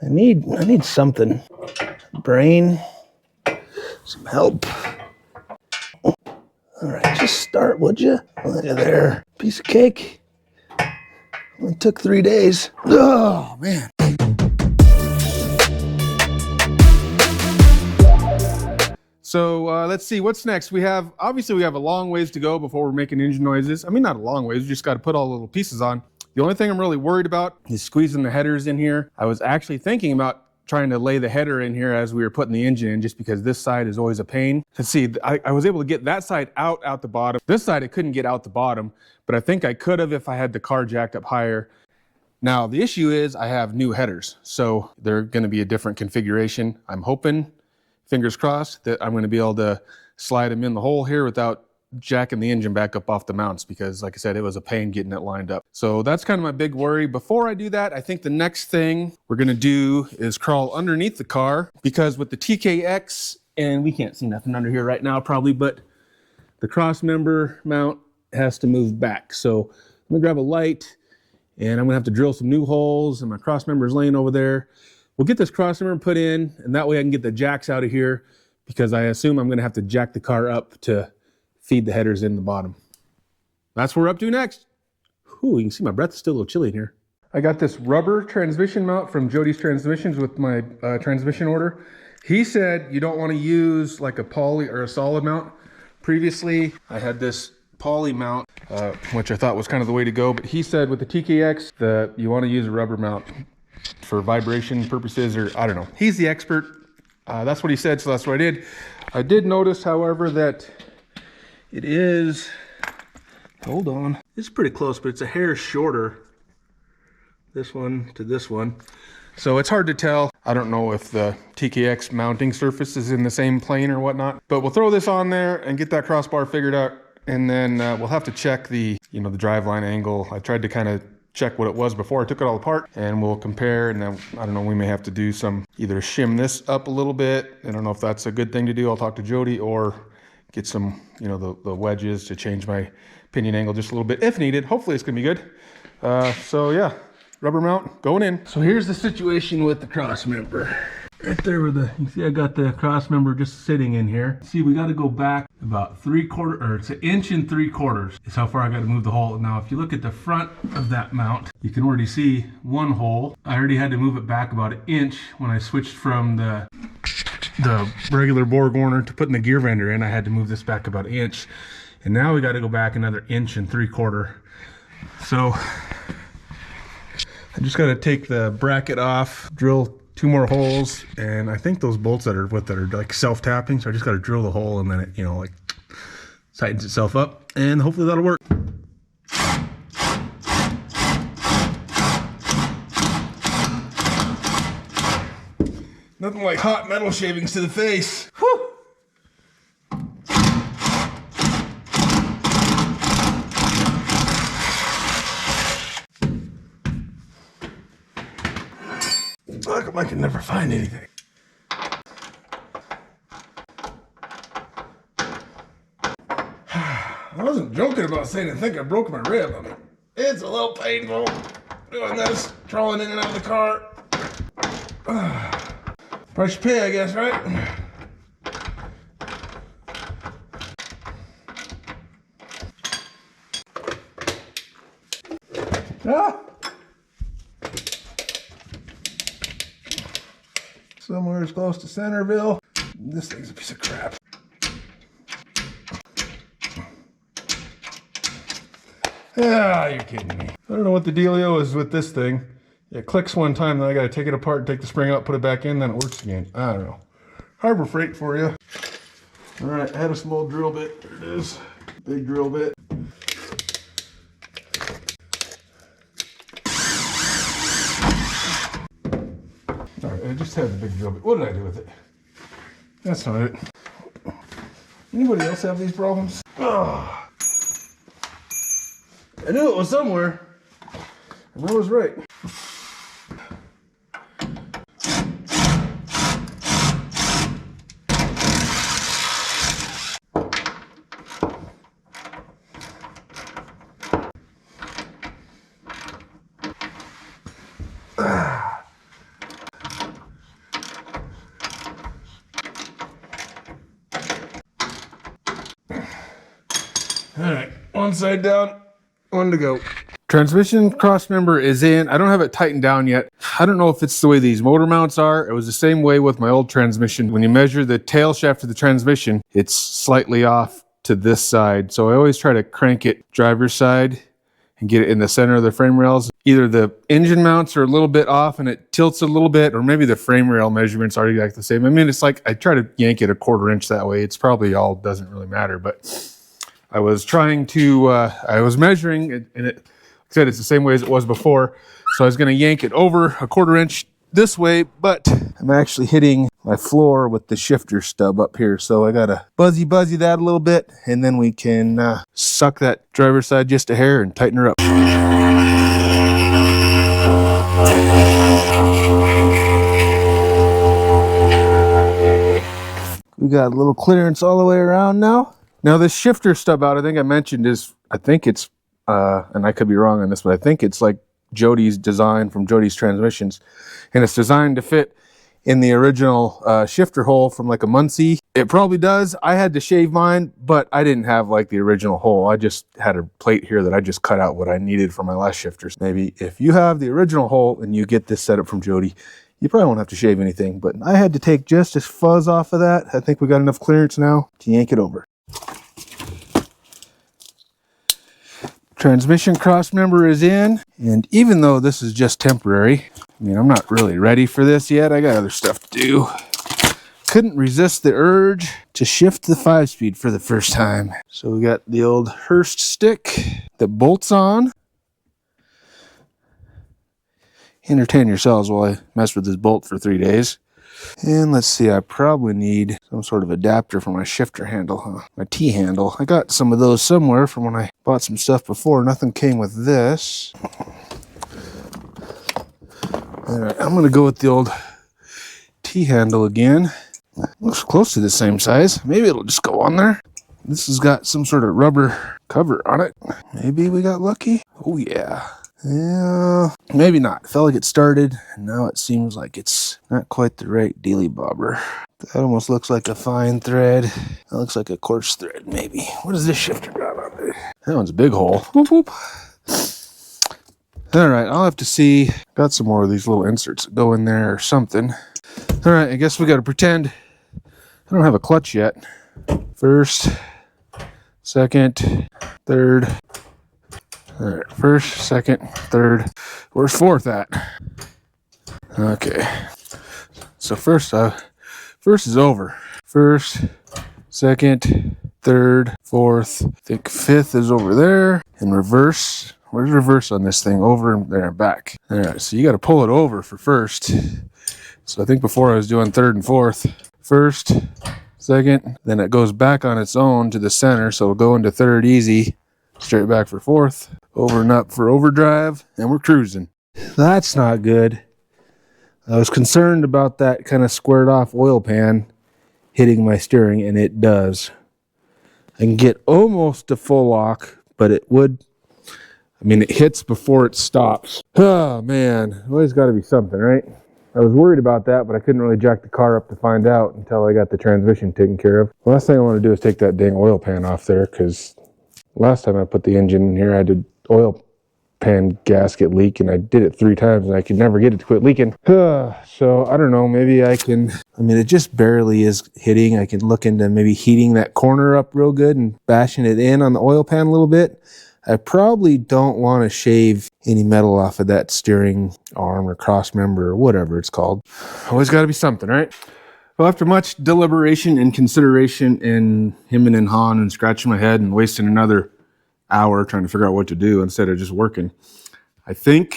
I need something. Brain, some help. All right, just start, would you? Look at there. Piece of cake. It took 3 days. Oh, man. So let's see, what's next? Obviously we have a long ways to go before we're making engine noises. I mean, not a long ways, we just got to put all the little pieces on. The only thing I'm really worried about is squeezing the headers in here. I was actually thinking about trying to lay the header in here as we were putting the engine in, just because this side is always a pain. Let's see, I was able to get that side out the bottom. This side I couldn't get out the bottom, but I think I could have if I had the car jacked up higher. Now the issue is I have new headers, so they're going to be a different configuration. I'm hoping, fingers crossed, that I'm going to be able to slide them in the hole here without jacking the engine back up off the mounts, because like I said, it was a pain getting it lined up. So that's kind of my big worry. Before I do that, I think the next thing we're going to do is crawl underneath the car, because with the TKX, and we can't see nothing under here right now probably, but the cross member mount has to move back. So I'm going to grab a light and I'm going to have to drill some new holes, and my cross member is laying over there. We'll get this cross member put in, and that way I can get the jacks out of here, because I assume I'm going to have to jack the car up to feed the headers in the bottom. That's what we're up to next. Ooh, you can see my breath is still a little chilly in here. I got this rubber transmission mount from Jody's Transmissions with my transmission order. He said you don't want to use like a poly or a solid mount. Previously, I had this poly mount, which I thought was kind of the way to go, but he said with the TKX, you want to use a rubber mount for vibration purposes, or I don't know. He's the expert. That's what he said, so that's what I did. I did notice, however, that it is, hold on, it's pretty close, but it's a hair shorter, this one to this one. So it's hard to tell. I don't know if the TKX mounting surface is in the same plane or whatnot, but we'll throw this on there and get that crossbar figured out. And then we'll have to check the driveline angle. I tried to kind of check what it was before I took it all apart, and we'll compare. And then, I don't know, we may have to do either shim this up a little bit. I don't know if that's a good thing to do. I'll talk to Jody, or get some, the wedges to change my pinion angle just a little bit if needed. Hopefully it's gonna be good. So yeah, rubber mount going in. So here's the situation with the cross member. Right there with you can see I got the cross member just sitting in here. See, we got to go back about 3/4, or it's 1 3/4 inches is how far I got to move the hole. Now, if you look at the front of that mount, you can already see one hole. I already had to move it back about 1 inch when I switched from the regular bore corner to putting the gear vendor in. I had to move this back about 1 inch, and now we got to go back another 1 3/4 inches. So I just got to take the bracket off, drill 2 more holes, and I think those bolts that are like self-tapping, so I just got to drill the hole, and then it like tightens itself up, and hopefully that'll work. Nothing like hot metal shavings to the face. Whew. How come I can never find anything? I wasn't joking about saying I think I broke my rib. I mean, it's a little painful doing this, crawling in and out of the car. Price you pay, I guess, right? Ah! Somewhere as close to Centerville. This thing's a piece of crap. Ah, you're kidding me. I don't know what the dealio is with this thing. It clicks one time, then I gotta take it apart, take the spring out, put it back in, then it works again. I don't know. Harbor Freight for you. All right, I had a small drill bit. There it is. Big drill bit. All right, I just had the big drill bit. What did I do with it? That's not it. Anybody else have these problems? Oh. I knew it was somewhere, and I was right. One side down, one to go. Transmission cross member is in. I don't have it tightened down yet. I don't know if it's the way these motor mounts are. It was the same way with my old transmission. When you measure the tail shaft of the transmission, it's slightly off to this side. So I always try to crank it driver's side and get it in the center of the frame rails. Either the engine mounts are a little bit off and it tilts a little bit, or maybe the frame rail measurements are exactly the same. I mean, it's like I try to yank it a 1/4 inch that way. It's probably all doesn't really matter, but I was trying to, I was measuring it, and it said it's the same way as it was before. So I was going to yank it over a 1/4 inch this way, but I'm actually hitting my floor with the shifter stub up here. So I got to buzzy that a little bit, and then we can suck that driver's side just a hair and tighten her up. We got a little clearance all the way around now. Now this shifter stub out, I think I mentioned is, I think it's, and I could be wrong on this, but I think it's like Jody's design from Jody's transmissions. And it's designed to fit in the original shifter hole from like a Muncie. It probably does. I had to shave mine, but I didn't have like the original hole. I just had a plate here that I just cut out what I needed for my last shifters. Maybe if you have the original hole and you get this setup from Jody, you probably won't have to shave anything, but I had to take just this fuzz off of that. I think we got enough clearance now to yank it over. Transmission cross member is in, and even though this is just temporary, I mean, I'm not really ready for this yet. I got other stuff to do. Couldn't resist the urge to shift the 5-speed for the first time. So we got the old Hurst stick that bolts on. Entertain yourselves while I mess with this bolt for 3 days. And let's see, I probably need some sort of adapter for my shifter handle, huh? My T-handle. I got some of those somewhere from when I bought some stuff before. Nothing came with this. All right, I'm gonna go with the old T-handle again. Looks close to the same size. Maybe it'll just go on there. This has got some sort of rubber cover on it. Maybe we got lucky. Oh yeah. Yeah, maybe not. It felt like it started, and now it seems like it's not quite the right dealy bobber. That almost looks like a fine thread. That looks like a coarse thread, maybe. What does this shifter got on there? That one's a big hole. Whoop, whoop. All right, I'll have to see. Got some more of these little inserts that go in there or something. All right, I guess we got to pretend I don't have a clutch yet. First, second, third. All right, first, second, third. Where's fourth at? Okay. So first is over. First, second, third, fourth. I think fifth is over there. And reverse. Where's reverse on this thing? Over and there and back. All right, so you got to pull it over for first. So I think before I was doing third and fourth. First, second, then it goes back on its own to the center. So it'll go into third easy. Straight back for fourth, over and up for overdrive, and we're cruising. That's not good. I was concerned about that kind of squared off oil pan hitting my steering, and it does. I can get almost to full lock, but it would, I mean, it hits before it stops. Oh man, always got to be something, right? I was worried about that, but I couldn't really jack the car up to find out until I got the transmission taken care of. The last thing I want to do is take that dang oil pan off there, because last time I put the engine in here, I did oil pan gasket leak, and I did it 3 times, and I could never get it to quit leaking. So I don't know, maybe I can, I mean, it just barely is hitting. I can look into maybe heating that corner up real good and bashing it in on the oil pan a little bit. I probably don't want to shave any metal off of that steering arm or cross member or whatever it's called. Always got to be something, right? Well, after much deliberation and consideration and hemming and hawing and scratching my head and wasting another hour trying to figure out what to do instead of just working, I think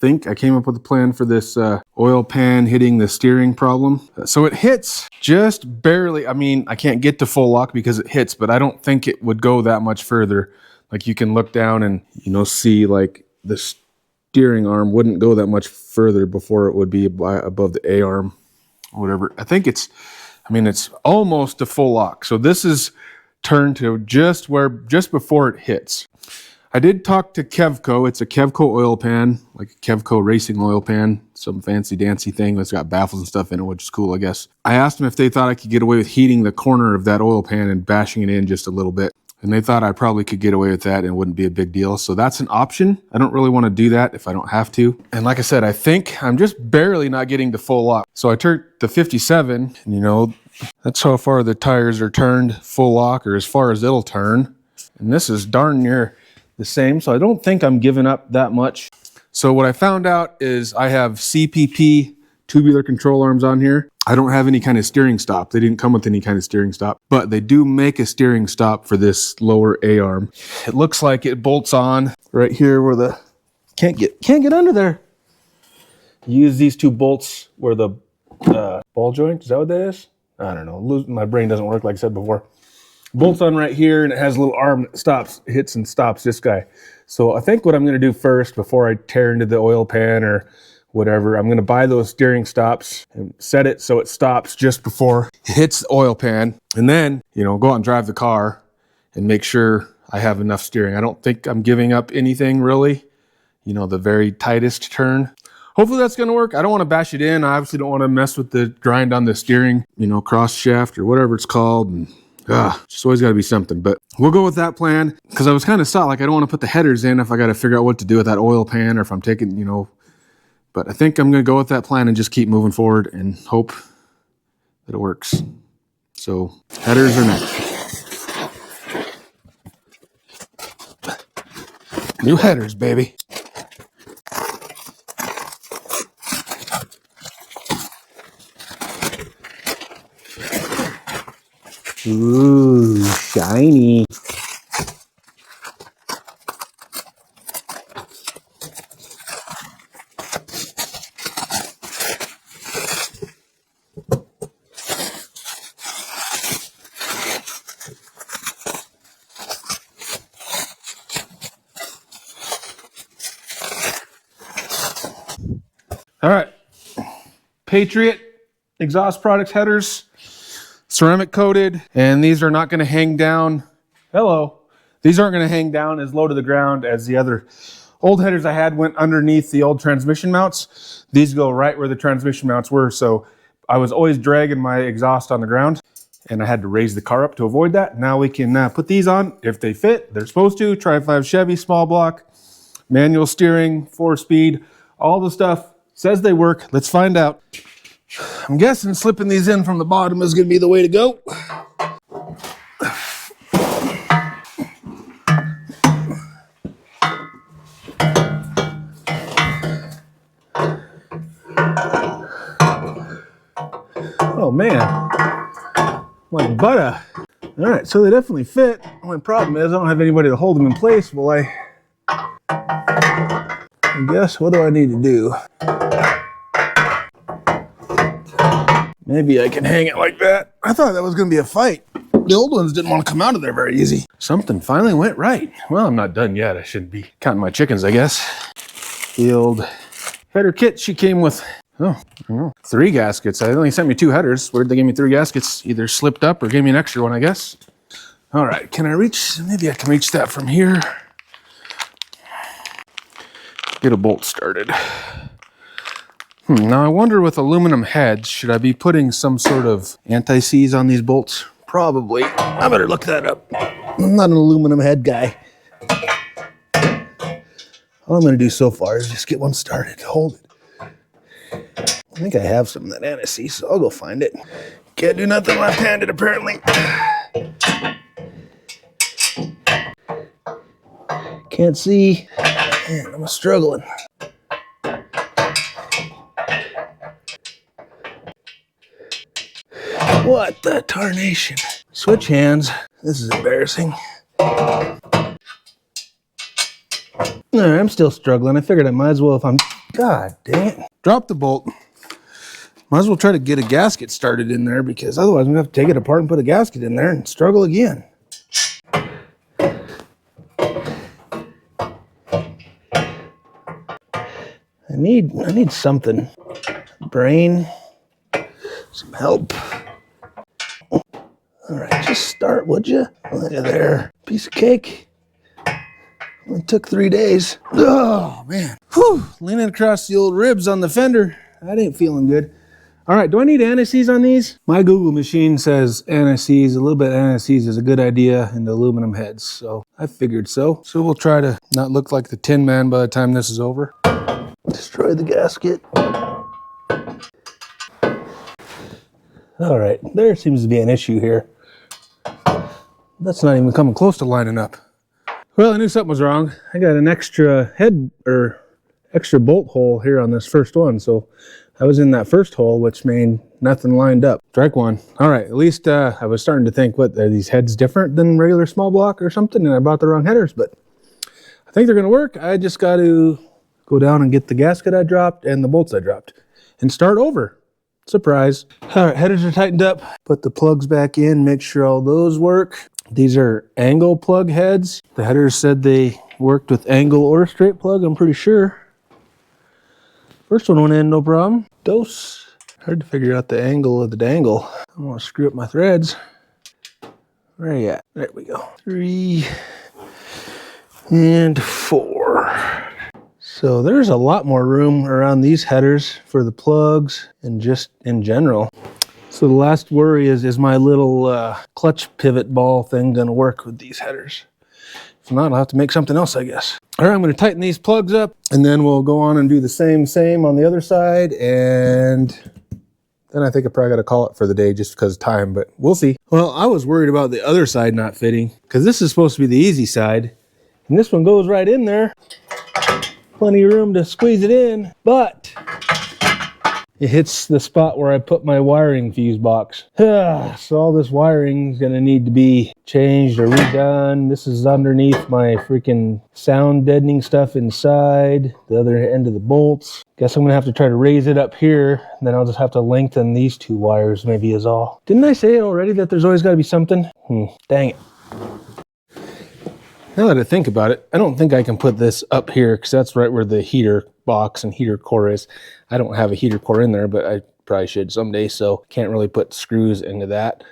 I came up with a plan for this oil pan hitting the steering problem. So it hits just barely. I mean, I can't get to full lock because it hits, but I don't think it would go that much further. Like you can look down and, you know, see like the steering arm wouldn't go that much further before it would be above the A arm. Whatever. I think it's almost a full lock. So this is turned to just before it hits. I did talk to Kevco. It's a Kevco oil pan, like a Kevco racing oil pan, some fancy dancy thing that's got baffles and stuff in it, which is cool, I guess. I asked them if they thought I could get away with heating the corner of that oil pan and bashing it in just a little bit. And they thought I probably could get away with that and it wouldn't be a big deal. So that's an option. I don't really want to do that if I don't have to. And like I said, I think I'm just barely not getting to full lock. So I turned the 57, and you know, that's how far the tires are turned full lock, or as far as it'll turn. And this is darn near the same. So I don't think I'm giving up that much. So what I found out is I have CPP tubular control arms on here. I don't have any kind of steering stop. They didn't come with any kind of steering stop, but they do make a steering stop for this lower A-arm. It looks like it bolts on right here where the, can't get under there. Use these two bolts where the ball joint, is that what that is? I don't know, my brain doesn't work like I said before. Bolts on right here, and it has a little arm that stops, hits and stops this guy. So I think what I'm gonna do first before I tear into the oil pan or whatever, I'm gonna buy those steering stops and set it so it stops just before it hits the oil pan. And then, you know, go out and drive the car and make sure I have enough steering. I don't think I'm giving up anything really, you know, the very tightest turn. Hopefully that's gonna work. I don't wanna bash it in. I obviously don't wanna mess with the grind on the steering, you know, cross shaft or whatever it's called. And just always gotta be something, but we'll go with that plan because I was kind of stuck. Like I don't want to put the headers in if I got to figure out what to do with that oil pan, or if I'm taking, you know, but I think I'm going to go with that plan and just keep moving forward and hope that it works. So headers are next. New headers, baby. Ooh, shiny. All right, Patriot exhaust products headers, ceramic coated, and these are not going to hang down. Hello. These aren't going to hang down as low to the ground as the other old headers I had went underneath the old transmission mounts. These go right where the transmission mounts were, so I was always dragging my exhaust on the ground, and I had to raise the car up to avoid that. Now we can put these on if they fit. They're supposed to. Tri-5 Chevy, small block, manual steering, 4-speed, all the stuff. Says they work. Let's find out. I'm guessing slipping these in from the bottom is going to be the way to go. Oh man, like butter. All right, so they definitely fit. Only problem is I don't have anybody to hold them in place. Well, I guess what do I need to do? Maybe I can hang it like that. I thought that was going to be a fight. The old ones didn't want to come out of there very easy. Something finally went right. Well, I'm not done yet. I shouldn't be counting my chickens, I guess. The old header kit, she came with, oh, I don't know, 3 gaskets. They only sent me 2 headers. Where'd they give me 3 gaskets? Either slipped up or gave me an extra one, I guess. All right, can I reach? Maybe I can reach that from here. Get a bolt started. Now I wonder with aluminum heads, should I be putting some sort of anti-seize on these bolts? Probably. I better look that up. I'm not an aluminum head guy. All I'm going to do so far is just get one started. Hold it. I think I have some of that anti-seize, so I'll go find it. Can't do nothing left-handed, apparently. Can't see. Man, I'm struggling. What the tarnation? Switch hands. This is embarrassing. All right, I'm still struggling. I figured I might as well if I'm... God dang it. Drop the bolt. Might as well try to get a gasket started in there because otherwise I'm going to have to take it apart and put a gasket in there and struggle again. I need something. Brain. Some help. All right, just start, would you? Look at there. Piece of cake. It took 3 days. Oh, man. Whew. Leaning across the old ribs on the fender. That ain't feeling good. All right, do I need anti-seize on these? My Google machine says anti-seize, a little bit of anti-seize is a good idea in the aluminum heads, so I figured so. So we'll try to not look like the Tin Man by the time this is over. Destroy the gasket. All right, there seems to be an issue here. That's not even coming close to lining up. Well, I knew something was wrong. I got an extra extra bolt hole here on this first one, so I was in that first hole, which made nothing lined up. Strike one. All right, at least I was starting to think, what, are these heads different than regular small block or something? And I bought the wrong headers, but I think they're gonna work. I just got to go down and get the gasket I dropped and the bolts I dropped and start over. Surprise. All right, headers are tightened up. Put the plugs back in, make sure all those work. These are angle plug heads. The headers said they worked with angle or straight plug, I'm pretty sure. First one went in, no problem. Dose. Hard to figure out the angle of the dangle. I don't want to screw up my threads. Where are you at? There we go. 3 and 4. So there's a lot more room around these headers for the plugs and just in general. So the last worry is my little clutch pivot ball thing gonna work with these headers? If not, I'll have to make something else, I guess. All right, I'm gonna tighten these plugs up and then we'll go on and do the same on the other side, and then I think I probably gotta call it for the day just because of time, but we'll see. Well, I was worried about the other side not fitting because this is supposed to be the easy side and this one goes right in there. Plenty of room to squeeze it in, but it hits the spot where I put my wiring fuse box. So all this wiring is gonna need to be changed or redone. This is underneath my freaking sound deadening stuff inside, the other end of the bolts. Guess I'm gonna have to try to raise it up here, and then I'll just have to lengthen these 2 wires maybe is all. Didn't I say it already that there's always gotta be something? Dang it. Now that I think about it, I don't think I can put this up here because that's right where the heater box and heater core is. I don't have a heater core in there, but I probably should someday, so can't really put screws into that.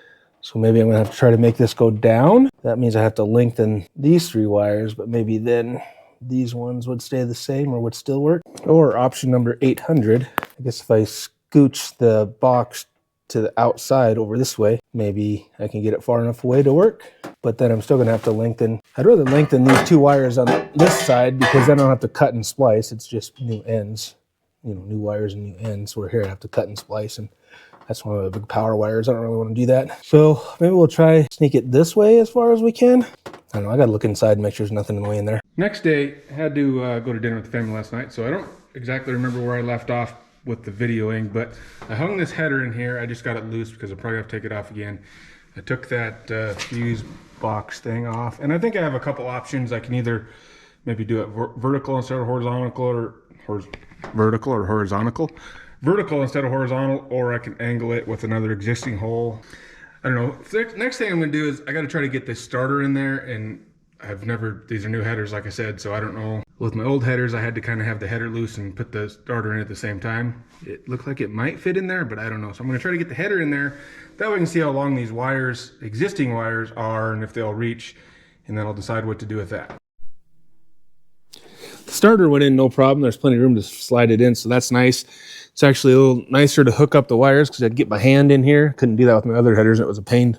So maybe I'm gonna have to try to make this go down. That means I have to lengthen these 3 wires, but maybe then these ones would stay the same or would still work. Or option number 800, I guess if I scooch the box to the outside over this way, maybe I can get it far enough away to work, but then I'm still gonna have to lengthen. I'd rather lengthen these 2 wires on this side because then I don't have to cut and splice. It's just new ends, you know, new wires and new ends, where here I have to cut and splice, and that's one of the big power wires. I don't really want to do that. So maybe we'll try sneak it this way as far as we can. I don't know, I gotta look inside and make sure there's nothing in the way in there. Next day, I had to go to dinner with the family last night, so I don't exactly remember where I left off with the videoing, but I hung this header in here. I just got it loose because I probably have to take it off again. I took that fuse box thing off, and I think I have a couple options. I can either maybe do it vertical instead of horizontal, or vertical or horizontal. Vertical instead of horizontal, or I can angle it with another existing hole. I don't know. Next thing I'm gonna do is I gotta try to get this starter in there, and these are new headers, like I said, so I don't know. With my old headers, I had to kind of have the header loose and put the starter in at the same time. It looked like it might fit in there, but I don't know. So I'm gonna try to get the header in there. That way I can see how long these wires, existing wires, are and if they'll reach, and then I'll decide what to do with that. The starter went in no problem. There's plenty of room to slide it in, so that's nice. It's actually a little nicer to hook up the wires because I'd get my hand in here. Couldn't do that with my other headers. It was a pain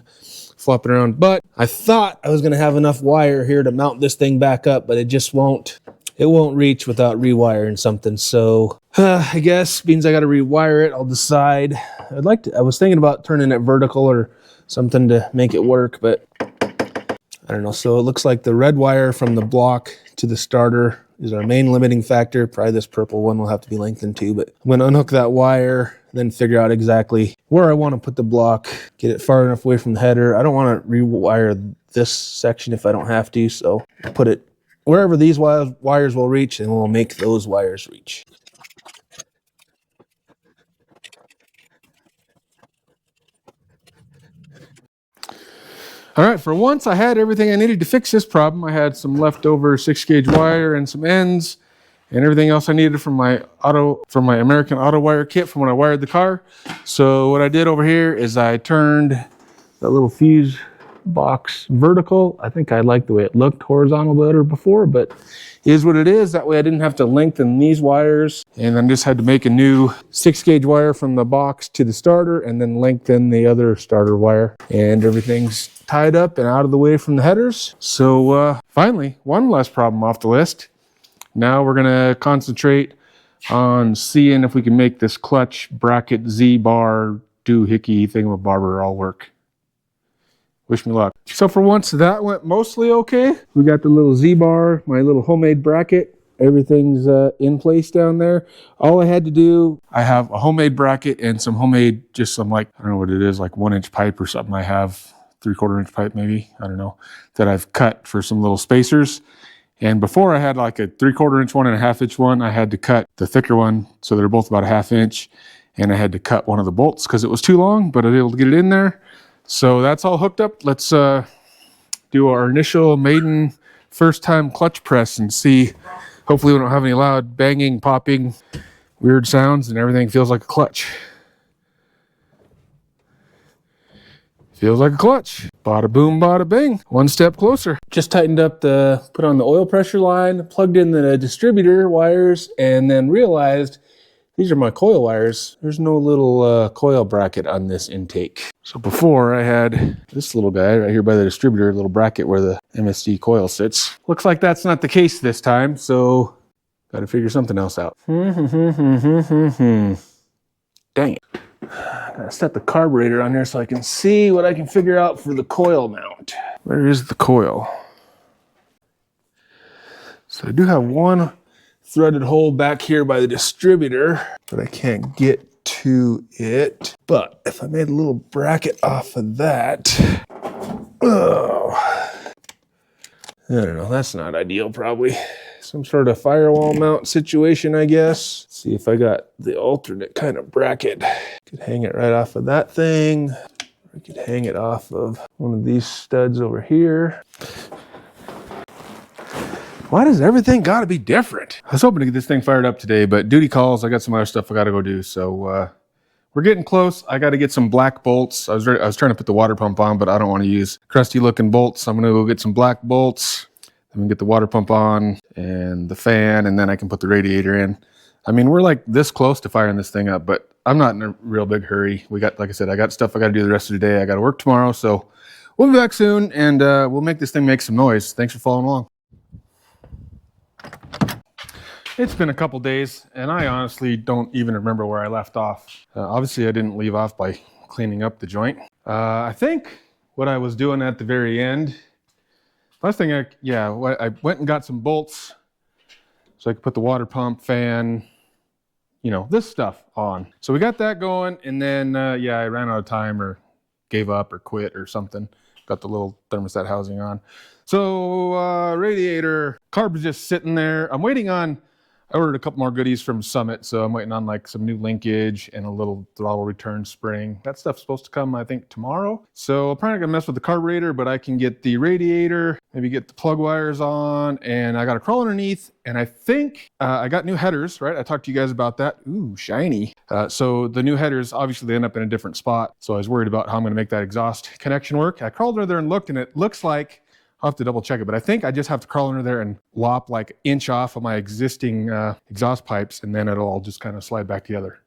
flopping around, but I thought I was going to have enough wire here to mount this thing back up, but it just won't. It won't reach without rewiring something. So I guess means I got to rewire it. I'll decide. I was thinking about turning it vertical or something to make it work, but I don't know. So it looks like the red wire from the block to the starter is our main limiting factor. Probably this purple one will have to be lengthened too, but I'm going to unhook that wire, then figure out exactly where I want to put the block, get it far enough away from the header. I don't want to rewire this section if I don't have to, so put it wherever these wires will reach, and we'll make those wires reach. All right, for once I had everything I needed to fix this problem. I had some leftover 6-gauge wire and some ends and everything else I needed from my American Auto Wire kit from when I wired the car. So what I did over here is I turned that little fuse box vertical. I think I liked the way it looked horizontal better before, but is what it is. That way I didn't have to lengthen these wires, and then just had to make a new 6-gauge wire from the box to the starter and then lengthen the other starter wire, and everything's tied up and out of the way from the headers. So finally, one less problem off the list. Now we're gonna concentrate on seeing if we can make this clutch bracket Z-bar doohickey thingamabobber all work. Wish me luck. So for once, that went mostly okay. We got the little Z-bar, my little homemade bracket. Everything's in place down there. All I had to do, I have a homemade bracket and some homemade, just some like, I don't know what it is, like 1-inch pipe or something. I have 3/4 inch pipe maybe, I don't know, that I've cut for some little spacers. And before I had like a 3/4 inch one and a 1/2 inch one. I had to cut the thicker one, so they're both about a 1/2 inch. And I had to cut one of the bolts because it was too long, but I was able to get it in there. So that's all hooked up. Let's do our initial maiden first time clutch press and see. Hopefully we don't have any loud banging, popping, weird sounds, and everything feels like a clutch. Feels like a clutch. Bada boom, bada bing. One step closer. Just tightened up put on the oil pressure line, plugged in the distributor wires, and then realized these are my coil wires. There's no little coil bracket on this intake. So before I had this little guy right here by the distributor, little bracket where the MSD coil sits. Looks like that's not the case this time, so gotta figure something else out. Dang it. Gotta set the carburetor on here so I can see what I can figure out for the coil mount. Where is the coil? So I do have one threaded hole back here by the distributor, but I can't get to it. But if I made a little bracket off of that, oh, I don't know, that's not ideal probably. Some sort of firewall mount situation, I guess. See if I got the alternate kind of bracket. Could hang it right off of that thing. I could hang it off of one of these studs over here. Why does everything gotta be different? I was hoping to get this thing fired up today, but duty calls, I got some other stuff I gotta go do. So we're getting close. I gotta get some black bolts. I was trying to put the water pump on, but I don't want to use crusty looking bolts. I'm gonna go get some black bolts. Then we get the water pump on and the fan, and then I can put the radiator in. I mean, we're like this close to firing this thing up, but I'm not in a real big hurry. We got, like I said, I got stuff I gotta do the rest of the day. I gotta work tomorrow, so we'll be back soon, and we'll make this thing make some noise. Thanks for following along. It's been a couple days, and I honestly don't even remember where I left off. Obviously, I didn't leave off by cleaning up the joint. I think what I was doing at the very end, last thing I went and got some bolts so I could put the water pump, fan, you know, this stuff on. So we got that going, and then, I ran out of time or gave up or quit or something. Got the little thermostat housing on. So radiator, carb's just sitting there. I'm waiting on, I ordered a couple more goodies from Summit, so I'm waiting on like some new linkage and a little throttle return spring. That stuff's supposed to come, I think, tomorrow. So I'm probably not gonna mess with the carburetor, but I can get the radiator, maybe get the plug wires on, and I got a crawl underneath, and I think I got new headers, right? I talked to you guys about that. Ooh, shiny. So the new headers, obviously they end up in a different spot, so I was worried about how I'm gonna make that exhaust connection work. I crawled under there and looked, and it looks like, I'll have to double check it, but I think I just have to crawl under there and lop like an inch off of my existing exhaust pipes, and then it'll all just kind of slide back together,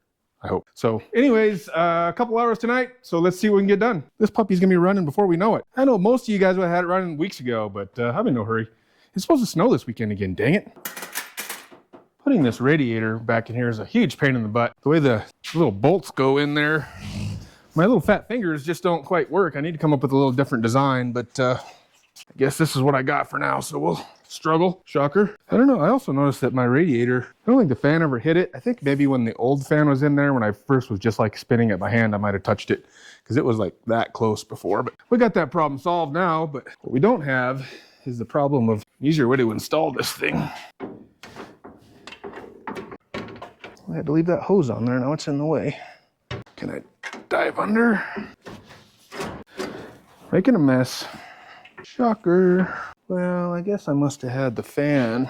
I hope. So anyways, a couple hours tonight, so let's see what we can get done. This puppy's gonna be running before we know it. I know most of you guys would have had it running weeks ago, but I'm in no hurry. It's supposed to snow this weekend again, dang it. Putting this radiator back in here is a huge pain in the butt. The way the little bolts go in there, my little fat fingers just don't quite work. I need to come up with a little different design, but I guess this is what I got for now, so we'll struggle. Shocker. I don't know. I also noticed that my radiator, I don't think the fan ever hit it. I think maybe when the old fan was in there, when I first was just like spinning it by hand, I might have touched it because it was like that close before. But we got that problem solved now. But what we don't have is the problem of an easier way to install this thing. I had to leave that hose on there. Now it's in the way. Can I dive under? Making a mess. Shocker. Well, I guess I must have had the fan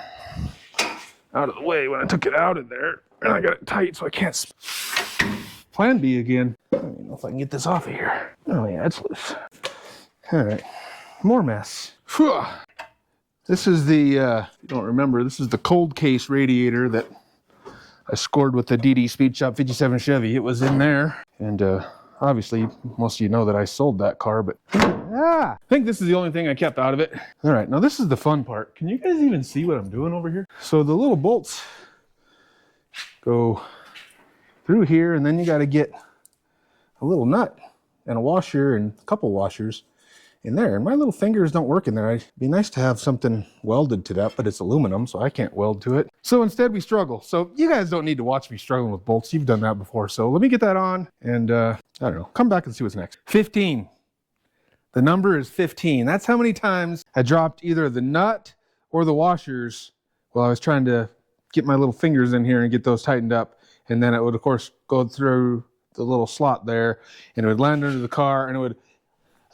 out of the way when I took it out of there, and I got it tight so I can't. Plan B again. I don't even know if I can get this off of here. Oh yeah, it's loose. All right, more mess. Whew. This is the, if you don't remember, this is the cold case radiator that I scored with the DD Speed Shop 57 Chevy. It was in there. And obviously, most of you know that I sold that car, but I think this is the only thing I kept out of it. All right, now this is the fun part. Can you guys even see what I'm doing over here? So the little bolts go through here, and then you got to get a little nut and a washer and a couple washers in there. And my little fingers don't work in there. It'd be nice to have something welded to that, but it's aluminum, so I can't weld to it. So instead we struggle. So you guys don't need to watch me struggling with bolts. You've done that before. So let me get that on and I don't know, come back and see what's next. 15. The number is 15. That's how many times I dropped either the nut or the washers while I was trying to get my little fingers in here and get those tightened up. And then it would, of course, go through the little slot there and it would land under the car, and it would,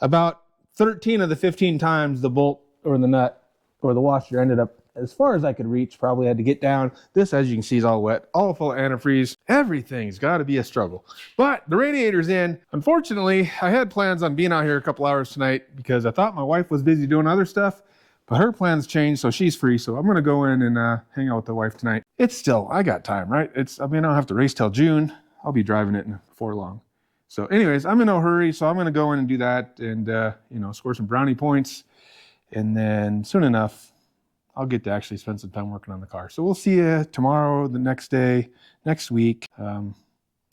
about 13 of the 15 times the bolt or the nut or the washer ended up as far as I could reach. Probably had to get down. This, as you can see, is all wet, all full of antifreeze. Everything's got to be a struggle. But the radiator's in. Unfortunately, I had plans on being out here a couple hours tonight because I thought my wife was busy doing other stuff, but her plans changed, so she's free. So I'm going to go in and hang out with the wife tonight. It's still, I got time, right? I mean, I don't have to race till June. I'll be driving it before long. So anyways, I'm in no hurry, so I'm going to go in and do that and, you know, score some brownie points. And then soon enough, I'll get to actually spend some time working on the car. So we'll see you tomorrow, the next day, next week.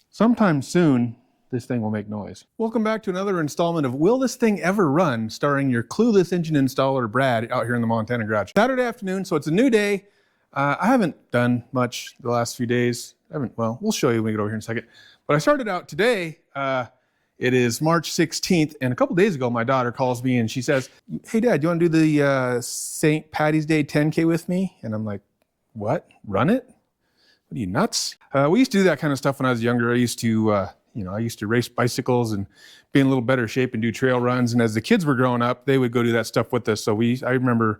Sometime soon, this thing will make noise. Welcome back to another installment of Will This Thing Ever Run? Starring your clueless engine installer, Brad, out here in the Montana garage. Saturday afternoon, so it's a new day. I haven't done much the last few days. Well, we'll show you when we get over here in a second. But I started out today. It is March 16th, and a couple days ago, my daughter calls me and she says, "Hey, Dad, do you want to do the St. Patty's Day 10K with me?" And I'm like, "What? Run it? What are you, nuts?" We used to do that kind of stuff when I was younger. I used to, I used to race bicycles and be in a little better shape and do trail runs. And as the kids were growing up, they would go do that stuff with us. So I remember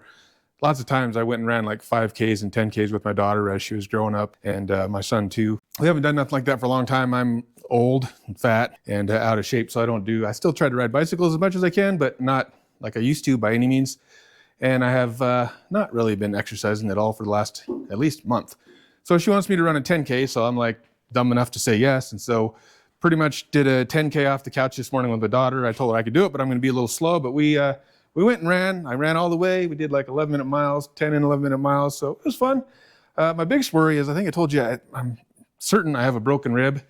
lots of times I went and ran like 5Ks and 10Ks with my daughter as she was growing up, and my son too. We haven't done nothing like that for a long time. I'm old and fat and out of shape, so I still try to ride bicycles as much as I can, but not like I used to by any means. And I have not really been exercising at all for the last at least month. So she wants me to run a 10K, so I'm like dumb enough to say yes. And so pretty much did a 10K off the couch this morning with my daughter. I told her I could do it, but I'm going to be a little slow. But we went and ran. I ran all the way. We did like 11-minute miles, 10 and 11-minute miles. So it was fun. My biggest worry is, I think I told you, I'm certain I have a broken rib.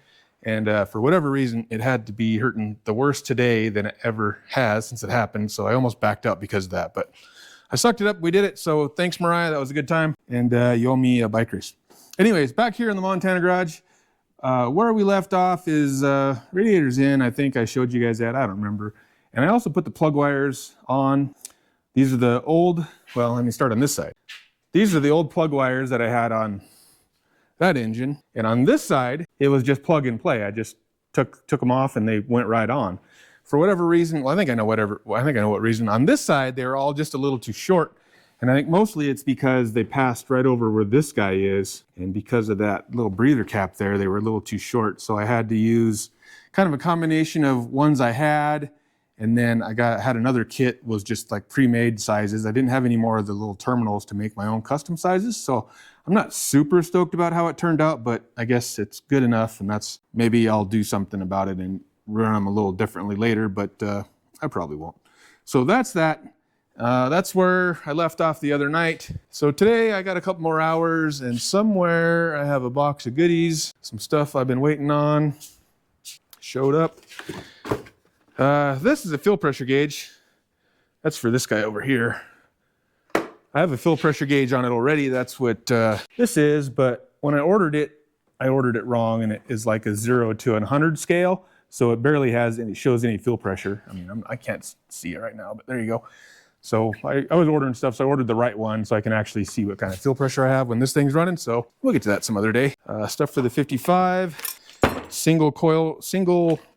And for whatever reason, it had to be hurting the worst today than it ever has since it happened. So I almost backed up because of that. But I sucked it up. We did it. So thanks, Mariah. That was a good time. And you owe me a bike race. Anyways, back here in the Montana garage, where we left off is radiator's in. I think I showed you guys that. I don't remember. And I also put the plug wires on. These are the old, well, let me start on this side. These are the old plug wires that I had on that engine. And on this side, it was just plug and play. I just took them off and they went right on. For whatever reason, well, I think I know what reason. On this side, they were all just a little too short. And I think mostly it's because they passed right over where this guy is. And because of that little breather cap there, they were a little too short. So I had to use kind of a combination of ones I had. And then I had another kit, was just like pre-made sizes. I didn't have any more of the little terminals to make my own custom sizes. So I'm not super stoked about how it turned out, but I guess it's good enough. And maybe I'll do something about it and run them a little differently later, but I probably won't. So that's that. That's where I left off the other night. So today I got a couple more hours, and somewhere I have a box of goodies, some stuff I've been waiting on. Showed up. This is a fuel pressure gauge. That's for this guy over here. I have a fuel pressure gauge on it already. That's what this is, but when I ordered it wrong, and it is like a 0 to 100 scale. So it barely shows any fuel pressure. I mean, I can't see it right now, but there you go. So I was ordering stuff, so I ordered the right one so I can actually see what kind of fuel pressure I have when this thing's running. So we'll get to that some other day. Stuff for the 55, single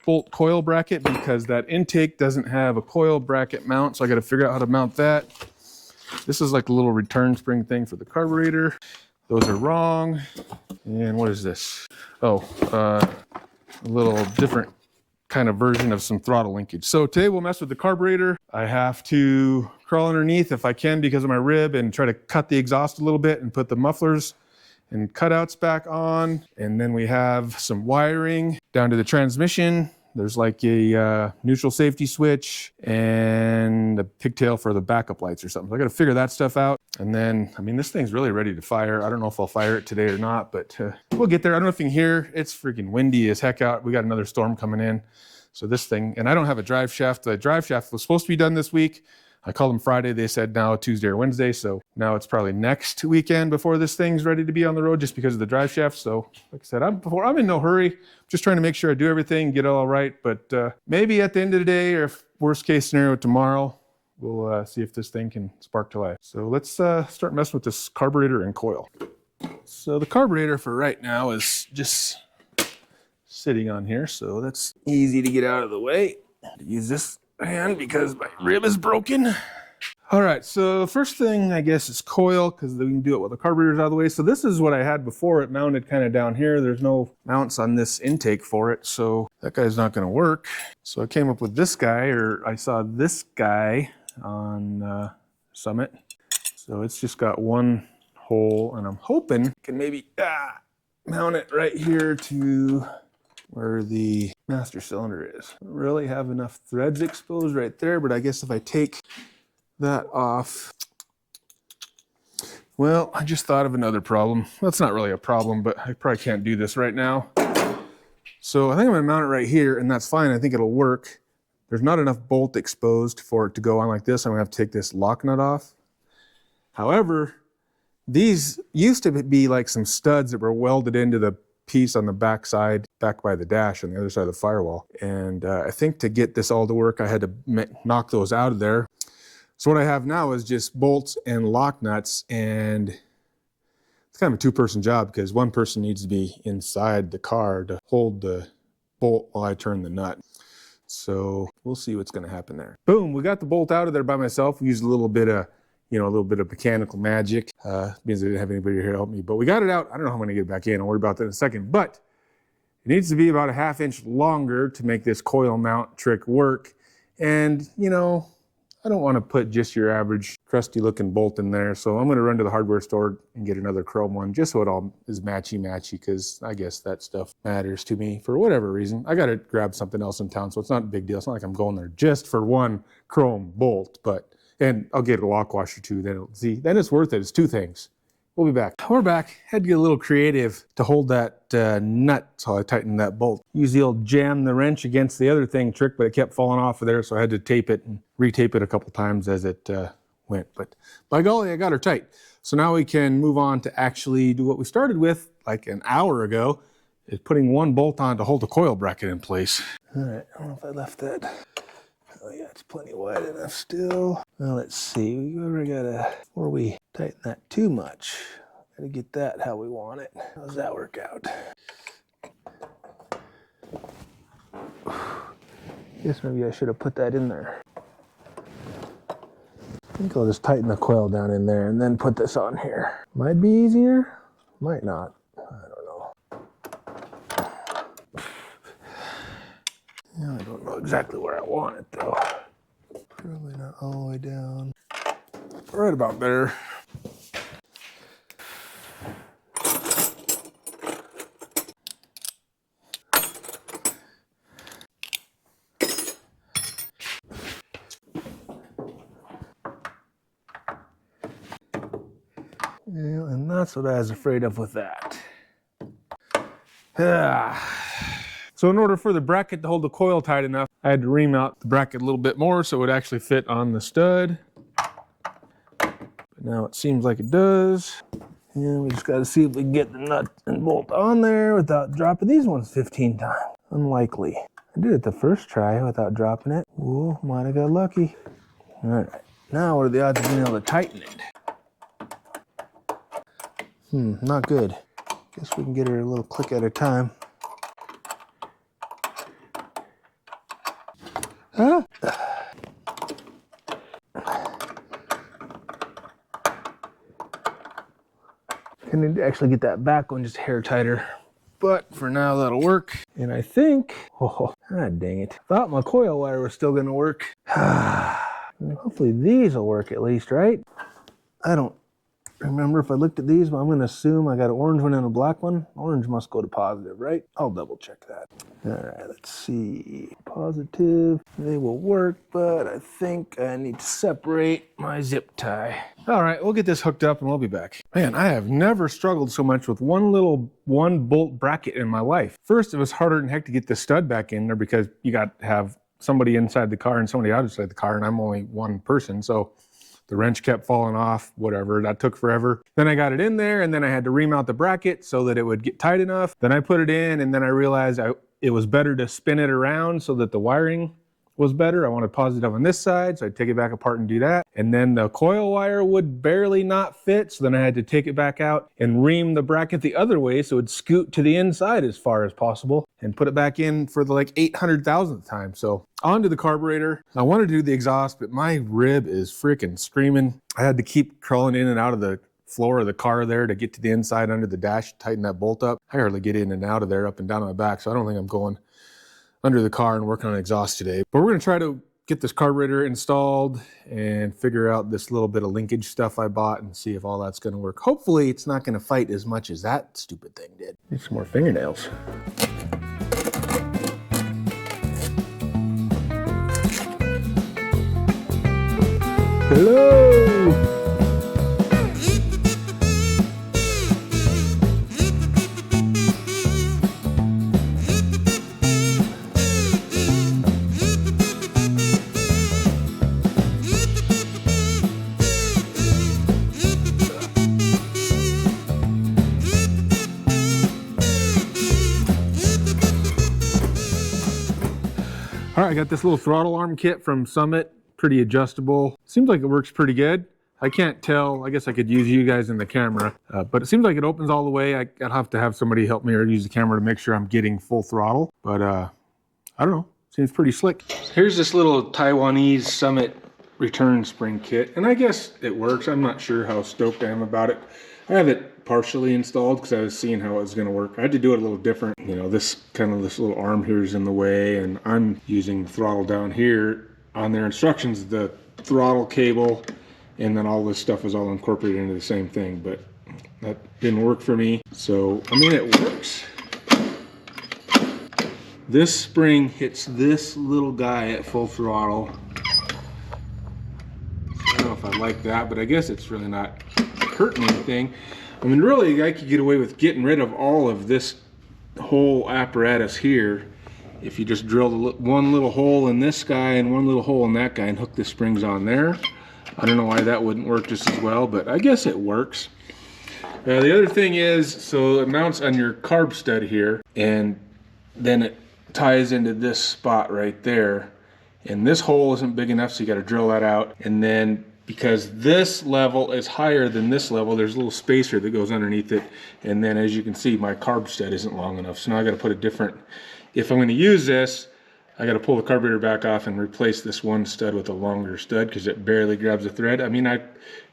bolt coil bracket, because that intake doesn't have a coil bracket mount. So I got to figure out how to mount that. This is like a little return spring thing for the carburetor. Those are wrong. And what is this? Oh, a little different kind of version of some throttle linkage. So today we'll mess with the carburetor. I have to crawl underneath if I can because of my rib and try to cut the exhaust a little bit and put the mufflers and cutouts back on. And then we have some wiring down to the transmission. There's like a neutral safety switch and a pigtail for the backup lights or something. So I got to figure that stuff out. And then, I mean, this thing's really ready to fire. I don't know if I'll fire it today or not, but we'll get there. I don't know if you can hear, it's freaking windy as heck out. We got another storm coming in. So this thing, and I don't have a drive shaft. The drive shaft was supposed to be done this week. I called them Friday. They said now Tuesday or Wednesday. So now it's probably next weekend before this thing's ready to be on the road just because of the drive shaft. So like I said, I'm in no hurry. I'm just trying to make sure I do everything, get it all right. But maybe at the end of the day, or if worst case scenario tomorrow, we'll see if this thing can spark to life. So let's start messing with this carburetor and coil. So the carburetor for right now is just sitting on here. So that's easy to get out of the way. Use this hand because my rib is broken. All right, so first thing I guess is coil, because we can do it while the carburetor's out of the way. So this is what I had before, it mounted kind of down here. There's no mounts on this intake for it, so that guy's not going to work. So I came up with this guy, or I saw this guy on Summit. So it's just got one hole, and I'm hoping I can maybe mount it right here to where the master cylinder is. I don't really have enough threads exposed right there, but I guess if I take that off, well, I just thought of another problem. That's not really a problem, but I probably can't do this right now. So I think I'm gonna mount it right here, and that's fine. I think it'll work. There's not enough bolt exposed for it to go on like this. I'm gonna have to take this lock nut off. However, these used to be like some studs that were welded into the piece on the back side, back by the dash on the other side of the firewall. And I think to get this all to work, I had to knock those out of there. So what I have now is just bolts and lock nuts, and it's kind of a two-person job because one person needs to be inside the car to hold the bolt while I turn the nut. So we'll see what's going to happen there. Boom, we got the bolt out of there by myself. We used a little bit of mechanical magic, because I didn't have anybody here to help me, but we got it out. I don't know how I'm gonna get it back in. I'll worry about that in a second, but it needs to be about a 1/2 inch longer to make this coil mount trick work. And you know, I don't want to put just your average crusty looking bolt in there. So I'm gonna run to the hardware store and get another chrome one just so it all is matchy, because I guess that stuff matters to me for whatever reason. I gotta grab something else in town, so it's not a big deal. It's not like I'm going there just for one chrome bolt, and I'll get a lock washer too, then it's worth it. It's two things. We'll be back. We're back. Had to get a little creative to hold that nut, so I tightened that bolt. Use the old jam the wrench against the other thing trick, but it kept falling off of there, so I had to tape it and retape it a couple times as it went. But by golly, I got her tight. So now we can move on to actually do what we started with like an hour ago, is putting one bolt on to hold the coil bracket in place. All right, I don't know if I left that. Oh yeah, it's plenty wide enough still. Well, let's see, before we tighten that too much, gotta get that how we want it. How does that work out? Guess maybe I should have put that in there. I think I'll just tighten the coil down in there and then put this on here. Might be easier, might not. I don't know. Yeah, I don't know exactly where I want it though. Probably not all the way down. Right about there. Yeah, and that's what I was afraid of with that. So in order for the bracket to hold the coil tight enough, I had to remount the bracket a little bit more so it would actually fit on the stud. But now it seems like it does. And we just got to see if we can get the nut and bolt on there without dropping these ones 15 times. Unlikely. I did it the first try without dropping it. Ooh, might have got lucky. All right, now what are the odds of being able to tighten it? Not good. Guess we can get her a little click at a time. Huh? I need to actually get that back one just a hair tighter. but for now that'll work. And I think, oh, god dang it. Thought my coil wire was still gonna work. Hopefully these will work at least, right? I don't remember if I looked at these, but I'm gonna assume I got an orange one and a black one. Orange must go to positive, right? I'll double check that. All right, let's see. Positive, they will work, but I think I need to separate my zip tie. All right, we'll get this hooked up and we'll be back. Man, I have never struggled so much with one bolt bracket in my life. First, it was harder than heck to get the stud back in there because you got to have somebody inside the car and somebody outside the car, and I'm only one person, so the wrench kept falling off, whatever, that took forever. Then I got it in there, and then I had to remount the bracket so that it would get tight enough. Then I put it in, and then I realized it was better to spin it around so that the wiring was better. I wanted positive on this side, so I'd take it back apart and do that. And then the coil wire would barely not fit, so then I had to take it back out and ream the bracket the other way so it would scoot to the inside as far as possible and put it back in for the like 800,000th time. So onto the carburetor. I wanted to do the exhaust, but my rib is freaking screaming. I had to keep crawling in and out of the floor of the car there to get to the inside under the dash, tighten that bolt up. I hardly get in and out of there, up and down on my back, so I don't think I'm going under the car and working on exhaust today. But we're gonna try to get this carburetor installed and figure out this little bit of linkage stuff I bought and see if all that's gonna work. Hopefully it's not gonna fight as much as that stupid thing did. Need some more fingernails. Hello! All right, I got this little throttle arm kit from Summit, pretty adjustable. Seems like it works pretty good. I can't tell, I guess I could use you guys in the camera, but it seems like it opens all the way. I'll have to have somebody help me or use the camera to make sure I'm getting full throttle, but I don't know, seems pretty slick. Here's this little Taiwanese Summit return spring kit, and I guess it works. I'm not sure how stoked I am about it. I have it partially installed because I was seeing how it was going to work. I had to do it a little different. You know, this little arm here is in the way, and I'm using the throttle down here. On their instructions, the throttle cable and then all this stuff is all incorporated into the same thing, but that didn't work for me. So, I mean, it works. This spring hits this little guy at full throttle. I don't know if I like that, but I guess it's really not hurting anything. I mean, really, I could get away with getting rid of all of this whole apparatus here if you just drilled one little hole in this guy and one little hole in that guy and hook the springs on there. I don't know why that wouldn't work just as well, but I guess it works. The other thing is, so it mounts on your carb stud here, and then it ties into this spot right there. And this hole isn't big enough, so you got to drill that out. And then because this level is higher than this level, there's a little spacer that goes underneath it. And then as you can see, my carb stud isn't long enough. So now I got to put a different, if I'm going to use this, I got to pull the carburetor back off and replace this one stud with a longer stud because it barely grabs the thread. I mean, I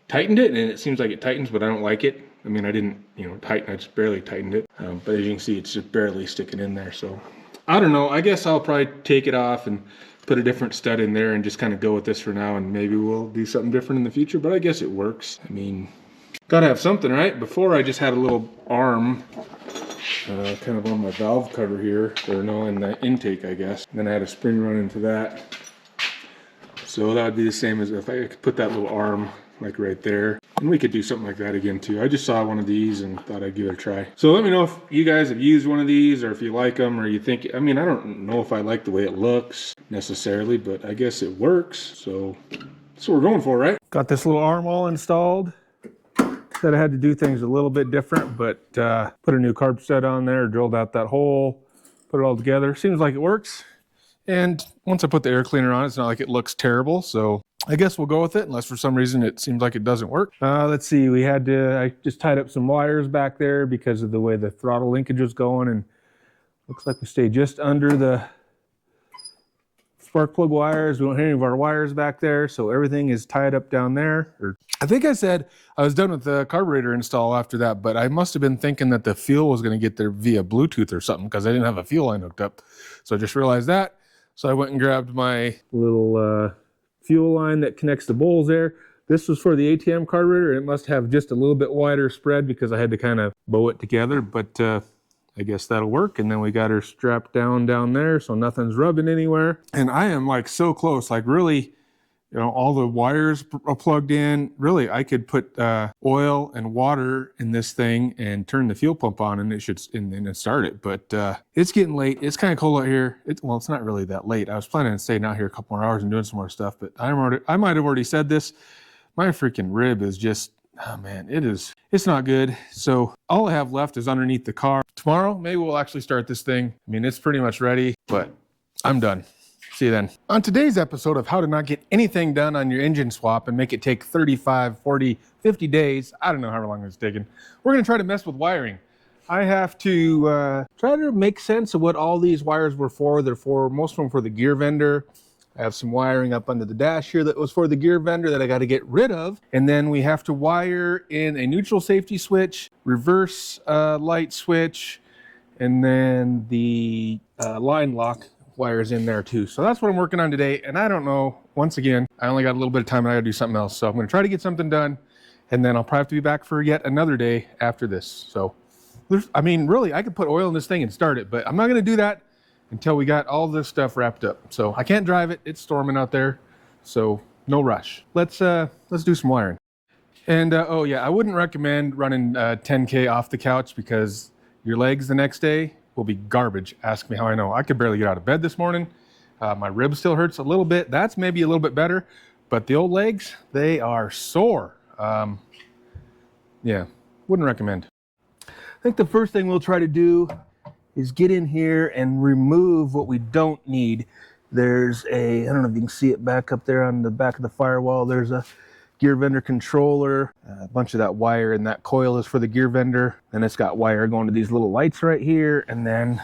tightened it and it seems like it tightens, but I don't like it. I mean, I didn't, tighten, I just barely tightened it. But as you can see, it's just barely sticking in there. So I don't know, I guess I'll probably take it off and put a different stud in there and just kind of go with this for now, and maybe we'll do something different in the future, but I guess it works. I mean, gotta have something, right? Before I just had a little arm kind of on my valve cover here, or no, in the intake, I guess. And then I had a spring run into that. So that would be the same as if I could put that little arm like right there. And we could do something like that again too. I just saw one of these and thought I'd give it a try. So let me know if you guys have used one of these or if you like them or you think, I mean, I don't know if I like the way it looks necessarily, but I guess it works. So that's what we're going for, right? Got this little arm all installed. Said I had to do things a little bit different, but put a new carb stud on there, drilled out that hole, put it all together. Seems like it works. And once I put the air cleaner on, it's not like it looks terrible. So I guess we'll go with it, unless for some reason it seems like it doesn't work. Let's see, I just tied up some wires back there because of the way the throttle linkage was going, and looks like we stayed just under the spark plug wires. We don't have any of our wires back there, so everything is tied up down there, or I think I said I was done with the carburetor install after that, but I must have been thinking that the fuel was going to get there via Bluetooth or something because I didn't have a fuel line hooked up. So I just realized that. So I went and grabbed my little fuel line that connects the bowls there. This was for the ATM carburetor. It must have just a little bit wider spread because I had to kind of bow it together, but I guess that'll work. And then we got her strapped down there so nothing's rubbing anywhere. And I am like so close, like really, you know, all the wires are plugged in. Really, I could put oil and water in this thing and turn the fuel pump on, and it should and start it. But it's getting late. It's kind of cold out here. Well, it's not really that late. I was planning on staying out here a couple more hours and doing some more stuff, but I might have already said this. My freaking rib is just, oh man, it's not good. So all I have left is underneath the car. Tomorrow, maybe we'll actually start this thing. I mean, it's pretty much ready, but I'm done. See you then. On today's episode of how to not get anything done on your engine swap and make it take 35, 40, 50 days, I don't know how long it's taking, we're going to try to mess with wiring. I have to try to make sense of what all these wires were for. They're for, most of them for the gear vendor. I have some wiring up under the dash here that was for the gear vendor that I got to get rid of. And then we have to wire in a neutral safety switch, reverse light switch, and then the line lock wires in there too. So that's what I'm working on today. And I don't know, once again, I only got a little bit of time and I gotta do something else. So I'm gonna try to get something done, and then I'll probably have to be back for yet another day after this. So I mean, really, I could put oil in this thing and start it, but I'm not gonna do that until we got all this stuff wrapped up. So I can't drive it, it's storming out there. So no rush. Let's do some wiring. And oh yeah, I wouldn't recommend running 10K off the couch because your legs the next day will be garbage. Ask me how I know. I could barely get out of bed this morning. My rib still hurts a little bit. That's maybe a little bit better, but the old legs, they are sore. Yeah, wouldn't recommend. I think the first thing we'll try to do is get in here and remove what we don't need. There's I don't know if you can see it back up there on the back of the firewall. There's a gear vendor controller, a bunch of that wire, and that coil is for the gear vendor. And it's got wire going to these little lights right here. And then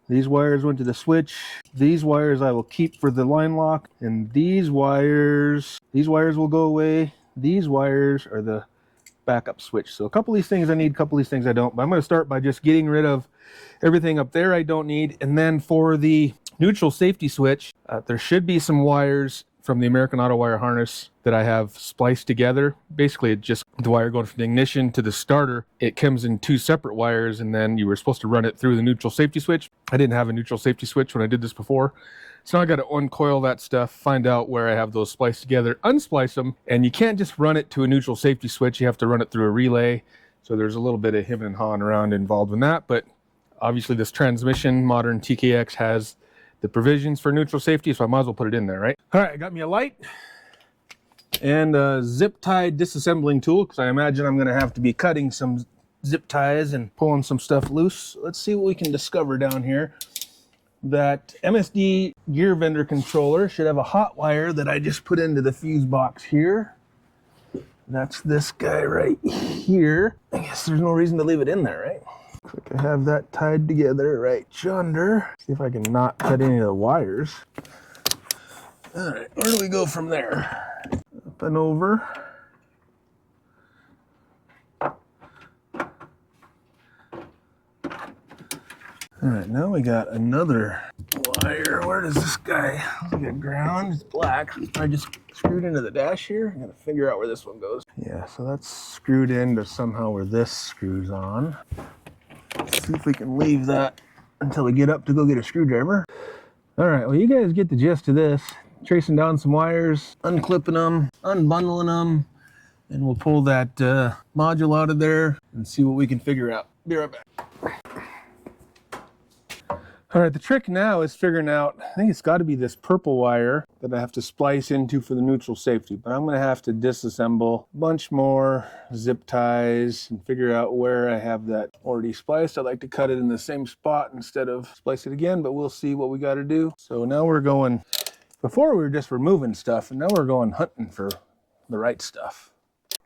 these wires went to the switch. These wires I will keep for the line lock. And these wires will go away. These wires are the backup switch. So a couple of these things I need, a couple of these things I don't. But I'm going to start by just getting rid of everything up there I don't need. And then for the neutral safety switch, there should be some wires from the American Auto wire harness that I have spliced together. Basically, it just, the wire going from the ignition to the starter, it comes in two separate wires, and then you were supposed to run it through the neutral safety switch. I didn't have a neutral safety switch when I did this before. So now I got to uncoil that stuff, find out where I have those spliced together, unsplice them, and you can't just run it to a neutral safety switch. You have to run it through a relay. So there's a little bit of him and hawing around involved in that, but obviously this transmission, modern TKX, has the provisions for neutral safety, so I might as well put it in there, right? All right, I got me a light and a zip tie disassembling tool, because I imagine I'm gonna have to be cutting some zip ties and pulling some stuff loose. Let's see what we can discover down here. That MSD gear vendor controller should have a hot wire that I just put into the fuse box here. That's this guy right here. I guess there's no reason to leave it in there, right? Looks like I have that tied together right yonder. See if I can not cut any of the wires. All right, where do we go from there? Up and over. All right, now we got another wire. Where does this guy? Looks like a ground. It's black. I just screwed into the dash here. I gotta figure out where this one goes. Yeah, so that's screwed into somehow where this screws on. Let's see if we can leave that until we get up to go get a screwdriver. All right, well, you guys get the gist of this. Tracing down some wires, unclipping them, unbundling them, and we'll pull that module out of there and see what we can figure out. Be right back. All right, the trick now is figuring out, I think it's got to be this purple wire that I have to splice into for the neutral safety, but I'm going to have to disassemble a bunch more zip ties and figure out where I have that already spliced. I'd like to cut it in the same spot instead of splice it again, but we'll see what we got to do. So now we're going, before we were just removing stuff, and now we're going hunting for the right stuff.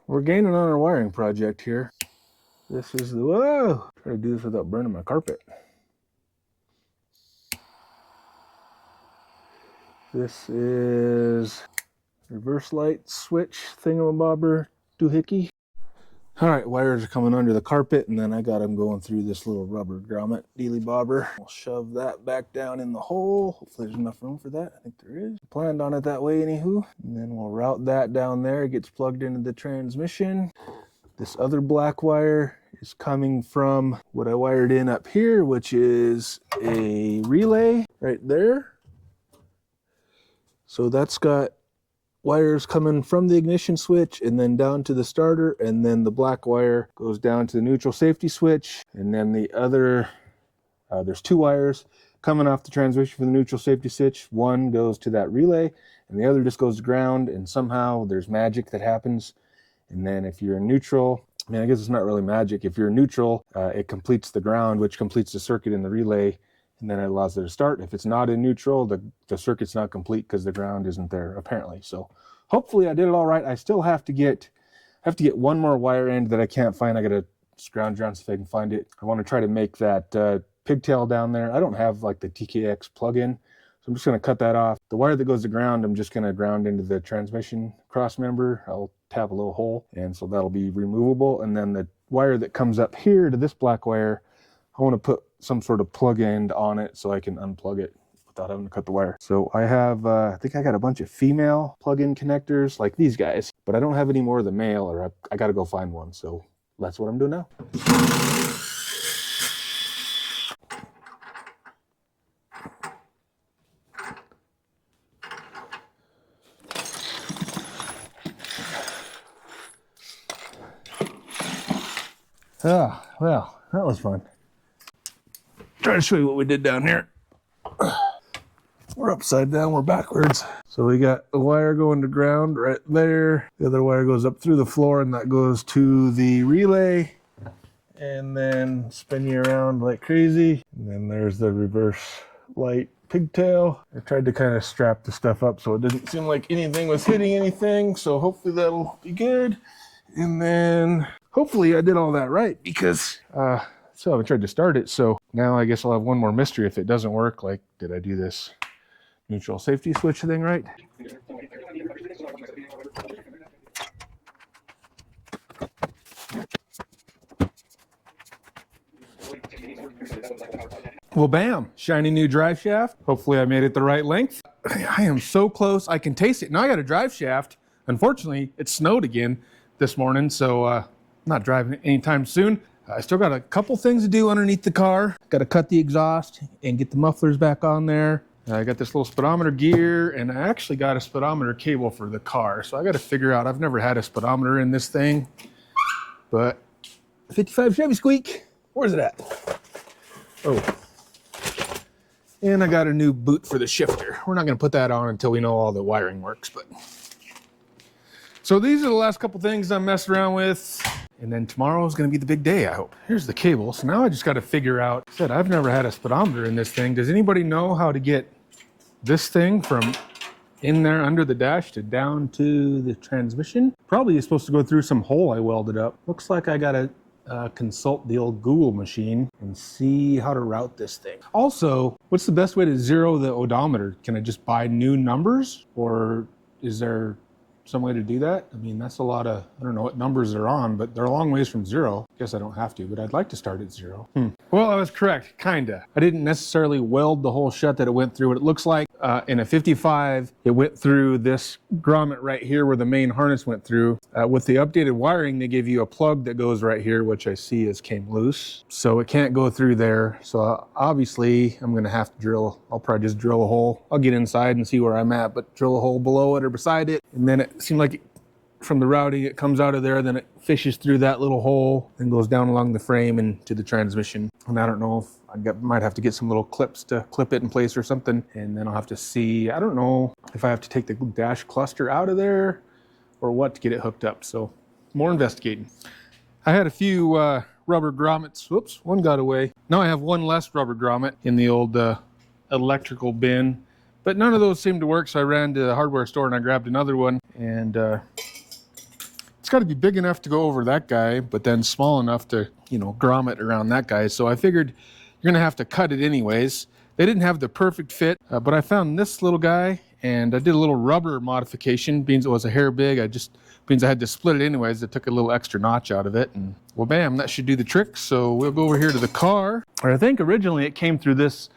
We're gaining on our wiring project here. This is the, whoa, try to do this without burning my carpet. This is reverse light switch thingamabobber doohickey. All right, wires are coming under the carpet, and then I got them going through this little rubber grommet dealy bobber. We'll shove that back down in the hole. Hopefully there's enough room for that. I think there is. Planned on it that way anywho. And then we'll route that down there. It gets plugged into the transmission. This other black wire is coming from what I wired in up here, which is a relay right there. So that's got wires coming from the ignition switch and then down to the starter, and then the black wire goes down to the neutral safety switch, and then the other, there's two wires coming off the transmission for the neutral safety switch. One goes to that relay and the other just goes to ground, and somehow there's magic that happens. And then if you're in neutral, I mean, I guess it's not really magic. If you're in neutral, it completes the ground, which completes the circuit in the relay, and then it allows it to start. If it's not in neutral, the circuit's not complete because the ground isn't there, apparently. So hopefully I did it all right. I still have to get one more wire end that I can't find. I got to scrounge around see if I can find it. I want to try to make that pigtail down there. I don't have like the TKX plug-in, so I'm just going to cut that off. The wire that goes to ground, I'm just going to ground into the transmission cross member. I'll tap a little hole, and so that'll be removable. And then the wire that comes up here to this black wire, I want to put some sort of plug end on it so I can unplug it without having to cut the wire. So I have, I think I got a bunch of female plug-in connectors like these guys, but I don't have any more of the male, or I got to go find one. So that's what I'm doing now. Ah, well, that was fun. Try to show you what we did down here. We're upside down, we're backwards. So we got a wire going to ground right there. The other wire goes up through the floor, and that goes to the relay. And then spin you around like crazy. And then there's the reverse light pigtail. I tried to kind of strap the stuff up so it didn't seem like anything was hitting anything. So hopefully that'll be good. And then hopefully I did all that right, because so I haven't tried to start it. So now I guess I'll have one more mystery if it doesn't work. Like, did I do this neutral safety switch thing right? Well, bam, shiny new drive shaft. Hopefully I made it the right length. I am so close, I can taste it. Now I got a drive shaft. Unfortunately, it snowed again this morning, so I'm not driving it anytime soon. I still got a couple things to do underneath the car. Got to cut the exhaust and get the mufflers back on there. I got this little speedometer gear, and I actually got a speedometer cable for the car. So I got to figure out, I've never had a speedometer in this thing, but 55 Chevy squeak, where's it at? Oh, and I got a new boot for the shifter. We're not going to put that on until we know all the wiring works, but. So these are the last couple things I'm messing around with. And then tomorrow is going to be the big day, I hope. Here's the cable. So now I just got to figure out, I've never had a speedometer in this thing. Does anybody know how to get this thing from in there under the dash to down to the transmission? Probably is supposed to go through some hole I welded up. Looks like I got to consult the old Google machine and see how to route this thing. Also, what's the best way to zero the odometer? Can I just buy new numbers, or is there some way to do that? I mean, that's a lot of, I don't know what numbers they're on, but they're a long ways from zero. Guess I don't have to, but I'd like to start at zero. Well, I was correct, kinda. I didn't necessarily weld the hole shut that it went through. What it looks like in a 55, it went through this grommet right here where the main harness went through. With the updated wiring, they give you a plug that goes right here, which I see is came loose. So it can't go through there. So obviously I'm gonna have to drill, I'll probably just drill a hole. I'll get inside and see where I'm at, but drill a hole below it or beside it. And then it seemed like from the routing, it comes out of there, then it fishes through that little hole and goes down along the frame and to the transmission. And I don't know if might have to get some little clips to clip it in place or something. And then I'll have to see, I don't know if I have to take the dash cluster out of there or what to get it hooked up. So more investigating. I had a few rubber grommets. Whoops, one got away. Now I have one less rubber grommet in the old electrical bin, but none of those seemed to work. So I ran to the hardware store and I grabbed another one, and it's got to be big enough to go over that guy, but then small enough to, you know, grommet around that guy. So I figured you're going to have to cut it anyways. They didn't have the perfect fit, but I found this little guy, and I did a little rubber modification. Being it was a hair big, means I had to split it anyways. I took a little extra notch out of it, and well, bam, that should do the trick. So we'll go over here to the car. Or I think originally it came through this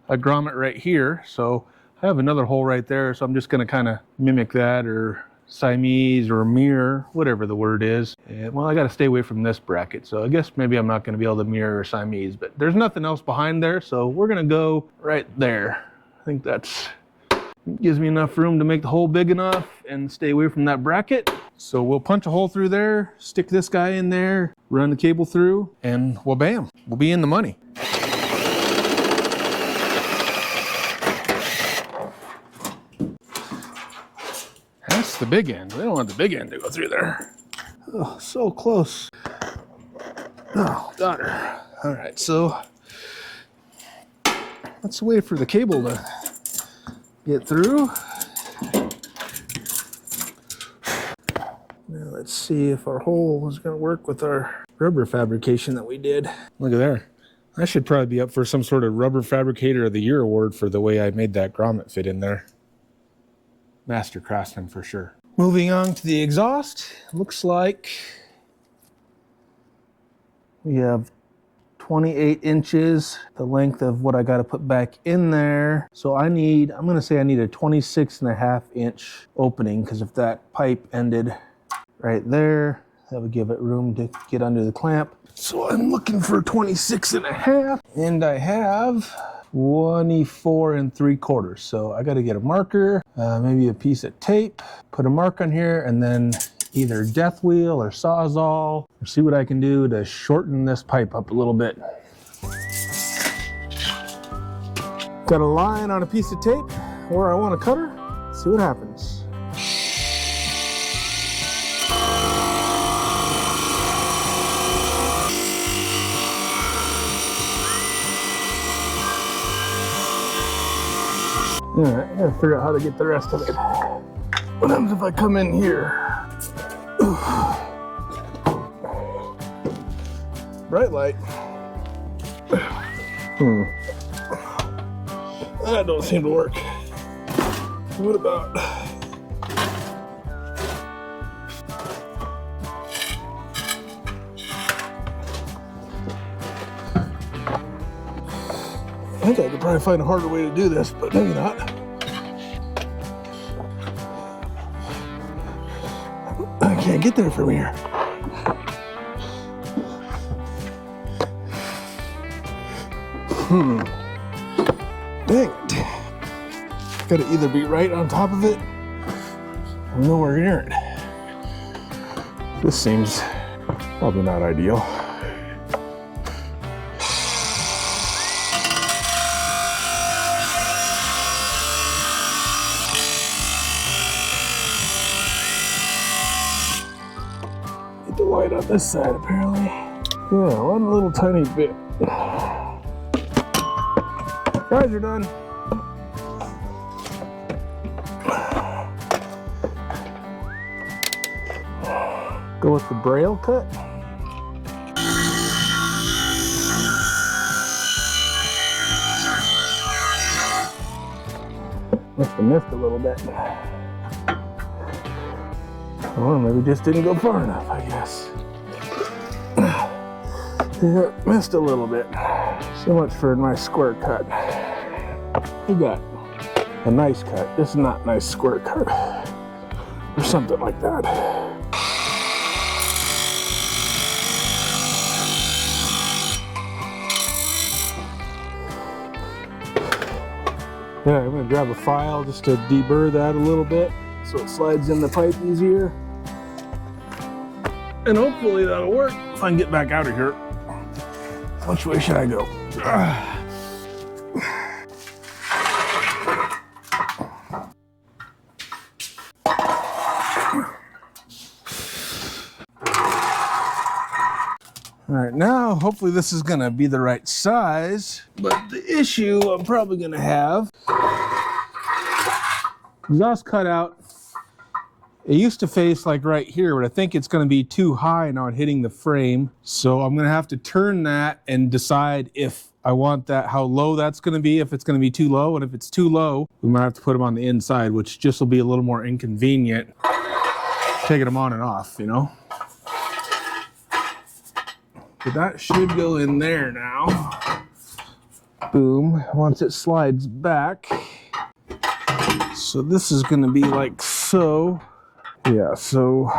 grommet right here. So I have another hole right there. So I'm just gonna kind of mimic that, or Siamese or mirror, whatever the word is. And well, I got to stay away from this bracket. So I guess maybe I'm not going to be able to mirror or Siamese, but there's nothing else behind there. So we're going to go right there. I think that's gives me enough room to make the hole big enough and stay away from that bracket. So we'll punch a hole through there, stick this guy in there, run the cable through, and well, bam, we'll be in the money. That's the big end. We don't want the big end to go through there. Oh, so close. Oh, got her. All right, so let's wait for the cable to get through. Now let's see if our hole is going to work with our rubber fabrication that we did. Look at there. I should probably be up for some sort of rubber fabricator of the year award for the way I made that grommet fit in there. Master craftsman for sure. Moving on to the exhaust, looks like we have 28 inches, the length of what I got to put back in there. So I'm going to say I need a 26.5-inch opening, because if that pipe ended right there, that would give it room to get under the clamp. So I'm looking for 26.5, and I have 24 3/4. So I got to get a marker, maybe a piece of tape, put a mark on here, and then either death wheel or sawzall, or see what I can do to shorten this pipe up a little bit. Got a line on a piece of tape where I want to cut her. See what happens. Alright, I gotta figure out how to get the rest of it. What happens if I come in here? Bright light. That don't seem to work. What about... I think I could probably find a harder way to do this, but maybe not. I can't get there from here. Dang it. Gotta either be right on top of it or nowhere near it. This seems probably not ideal. Get the light on this side, apparently. Yeah, one little tiny bit. Guys are done. Go with the braille cut. Must have missed a little bit. Or maybe just didn't go far enough, I guess. Yeah, missed a little bit. So much for a nice square cut. We got a nice cut. This is not a nice square cut. Or something like that. Yeah, I'm gonna grab a file just to deburr that a little bit so it slides in the pipe easier. And hopefully that'll work if I can get back out of here. Which way should I go? All right, now hopefully this is gonna be the right size, but the issue I'm probably gonna have, exhaust cutout It used to face like right here, but I think it's going to be too high now hitting the frame. So I'm going to have to turn that and decide if I want that, how low that's going to be, if it's going to be too low. And if it's too low, we might have to put them on the inside, which just will be a little more inconvenient, taking them on and off, you know. But that should go in there now. Boom, once it slides back. So this is going to be like so. Yeah, so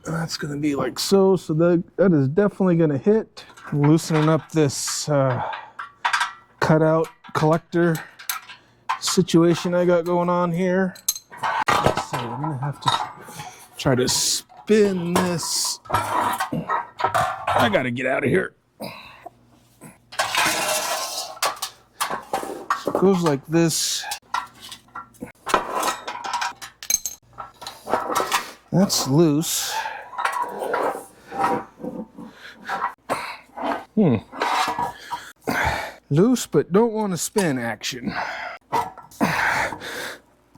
that's going to be like so. So that is definitely going to hit. Loosening up this cutout collector situation I got going on here. So I'm going to have to try to spin this. I got to get out of here. So it goes like this. That's loose. Loose, but don't want to spin action.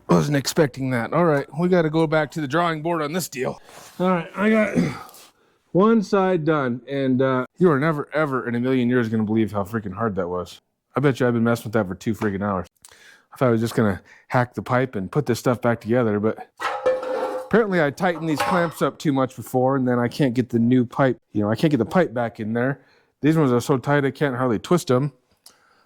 Wasn't expecting that. All right, we got to go back to the drawing board on this deal. All right, I got one side done, and you are never, ever in a million years going to believe how freaking hard that was. I bet you I've been messing with that for 2 freaking hours. I thought I was just going to hack the pipe and put this stuff back together, but apparently I tightened these clamps up too much before, and then I can't get the new pipe, you know, I can't get the pipe back in there. These ones are so tight I can't hardly twist them.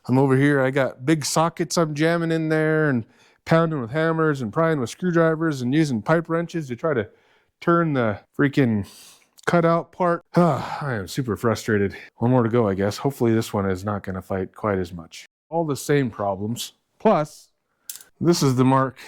I'm over here, I got big sockets I'm jamming in there and pounding with hammers and prying with screwdrivers and using pipe wrenches to try to turn the freaking cutout part. I am super frustrated. One more to go, I guess. Hopefully this one is not going to fight quite as much. All the same problems. Plus, this is the mark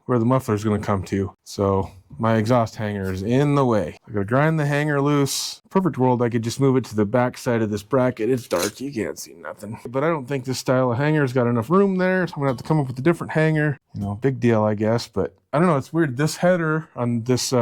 where the muffler is going to come to. So my exhaust hanger is in the way. I got to grind the hanger loose. Perfect world, I could just move it to the back side of this bracket. It's dark, you can't see nothing. But I don't think this style of hanger has got enough room there, so I'm gonna have to come up with a different hanger. You know, big deal, I guess, but I don't know, it's weird. This header on this,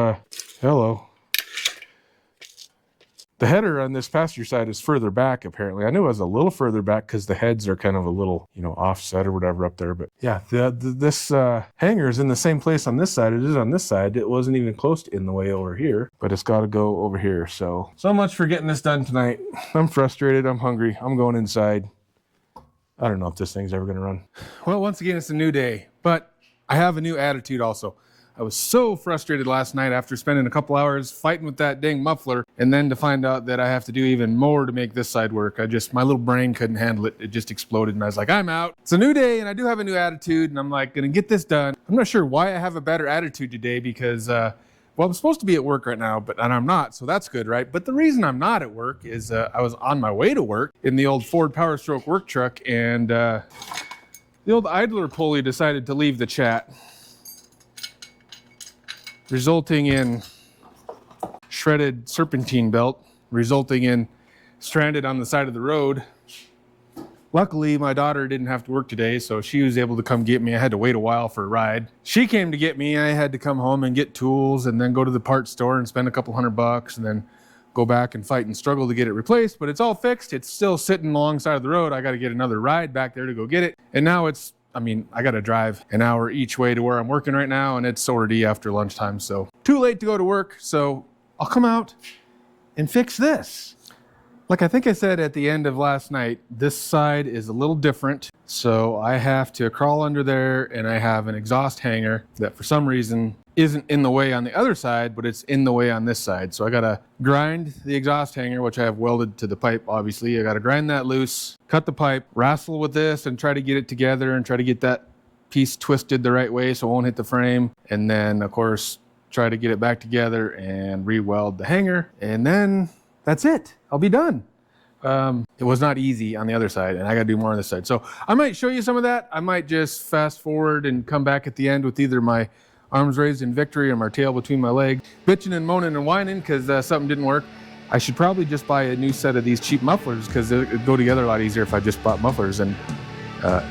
the header on this passenger side is further back, apparently. I knew it was a little further back because the heads are kind of a little, you know, offset or whatever up there. But yeah, this hanger is in the same place on this side it is on this side. It wasn't even close to in the way over here, but it's got to go over here. So much for getting this done tonight. I'm frustrated. I'm hungry. I'm going inside. I don't know if this thing's ever going to run. Well, once again, it's a new day, but I have a new attitude also. I was so frustrated last night after spending a couple hours fighting with that dang muffler, and then to find out that I have to do even more to make this side work. My little brain couldn't handle it. It just exploded, and I was like, I'm out. It's a new day, and I do have a new attitude, and I'm like, gonna get this done. I'm not sure why I have a better attitude today because, well, I'm supposed to be at work right now, and I'm not, so that's good, right? But the reason I'm not at work is I was on my way to work in the old Ford Power Stroke work truck, and the old idler pulley decided to leave the chat, resulting in shredded serpentine belt, resulting in stranded on the side of the road. Luckily, my daughter didn't have to work today, so she was able to come get me. I had to wait a while for a ride. She came to get me. I had to come home and get tools and then go to the parts store and spend a couple $100 and then go back and fight and struggle to get it replaced, but it's all fixed. It's still sitting alongside of the road. I got to get another ride back there to go get it. And now I got to drive an hour each way to where I'm working right now, and it's already after lunchtime, so too late to go to work, so I'll come out and fix this. Like I think I said at the end of last night, this side is a little different, so I have to crawl under there, and I have an exhaust hanger that for some reason isn't in the way on the other side, but it's in the way on this side. So I gotta grind the exhaust hanger, which I have welded to the pipe, obviously. I gotta grind that loose, cut the pipe, wrestle with this and try to get it together and try to get that piece twisted the right way so it won't hit the frame. And then, of course, try to get it back together and re-weld the hanger. And then that's it. I'll be done. It was not easy on the other side, and I gotta do more on this side. So I might show you some of that. I might just fast forward and come back at the end with either my arms raised in victory or my tail between my legs, bitching and moaning and whining because something didn't work. I should probably just buy a new set of these cheap mufflers because it would go together a lot easier if I just bought mufflers. And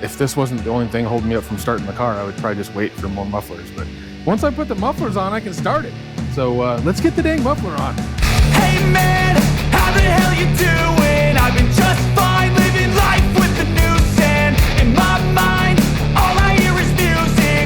if this wasn't the only thing holding me up from starting the car, I would probably just wait for more mufflers. But once I put the mufflers on, I can start it. So let's get the dang muffler on. Hey man, how the hell you doing? I've been just fine, living life with the noose, and in my mind, all I hear is music.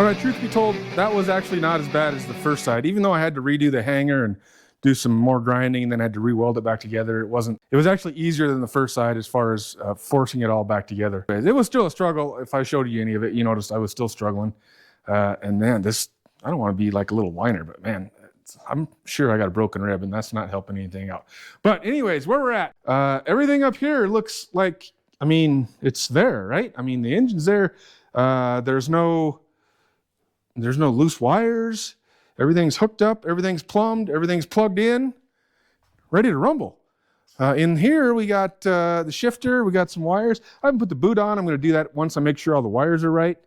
All right, truth be told, that was actually not as bad as the first side. Even though I had to redo the hanger and do some more grinding and then had to re-weld it back together, it was actually easier than the first side as far as forcing it all back together. It was still a struggle. If I showed you any of it, you noticed I was still struggling. And man, I don't want to be like a little whiner, but man, I'm sure I got a broken rib and that's not helping anything out. But anyways, where we're at, everything up here looks like, I mean, it's there, right? I mean, the engine's there. There's no loose wires. Everything's hooked up, everything's plumbed, everything's plugged in, ready to rumble. In here, we got the shifter, we got some wires. I haven't put the boot on. I'm going to do that once I make sure all the wires are right.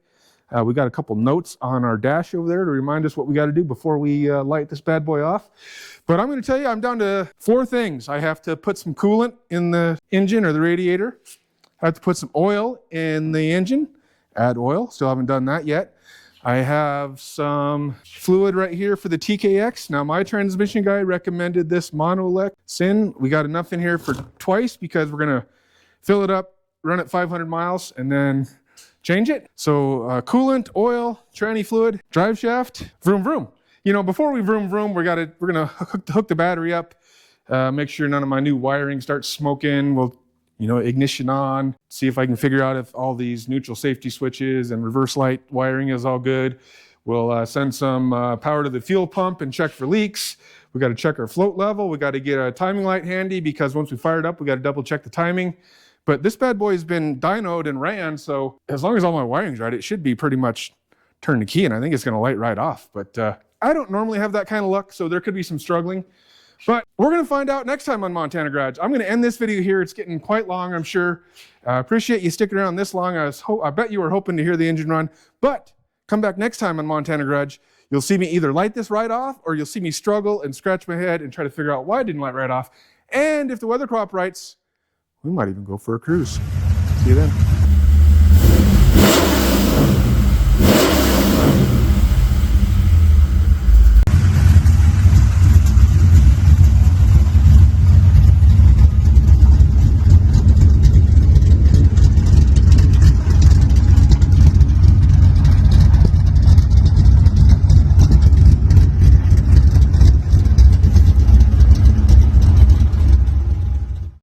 We got a couple notes on our dash over there to remind us what we got to do before we light this bad boy off. But I'm going to tell you, I'm down to 4 things. I have to put some coolant in the engine or the radiator. I have to put some oil in the engine, add oil. Still haven't done that yet. I have some fluid right here for the TKX. Now, my transmission guy recommended this Monolec Sin. We got enough in here for twice because we're going to fill it up, run it 500 miles, and then change it. So coolant, oil, tranny fluid, drive shaft, vroom, vroom. You know, before we vroom, vroom, we're going to hook the battery up, make sure none of my new wiring starts smoking. We'll ignition on, see if I can figure out if all these neutral safety switches and reverse light wiring is all good. We'll send some power to the fuel pump and check for leaks. We got to check our float level. We got to get a timing light handy because once we fire it up, we got to double check the timing. But this bad boy has been dynoed and ran, so as long as all my wiring's right, it should be pretty much turn the key, and I think it's going to light right off. But I don't normally have that kind of luck, so there could be some struggling. But we're going to find out next time on Montana Garage. I'm going to end this video here. It's getting quite long, I'm sure. I appreciate you sticking around this long. I bet you were hoping to hear the engine run. But come back next time on Montana Garage. You'll see me either light this right off, or you'll see me struggle and scratch my head and try to figure out why I didn't light right off. And if the weather cooperates, we might even go for a cruise. See you then.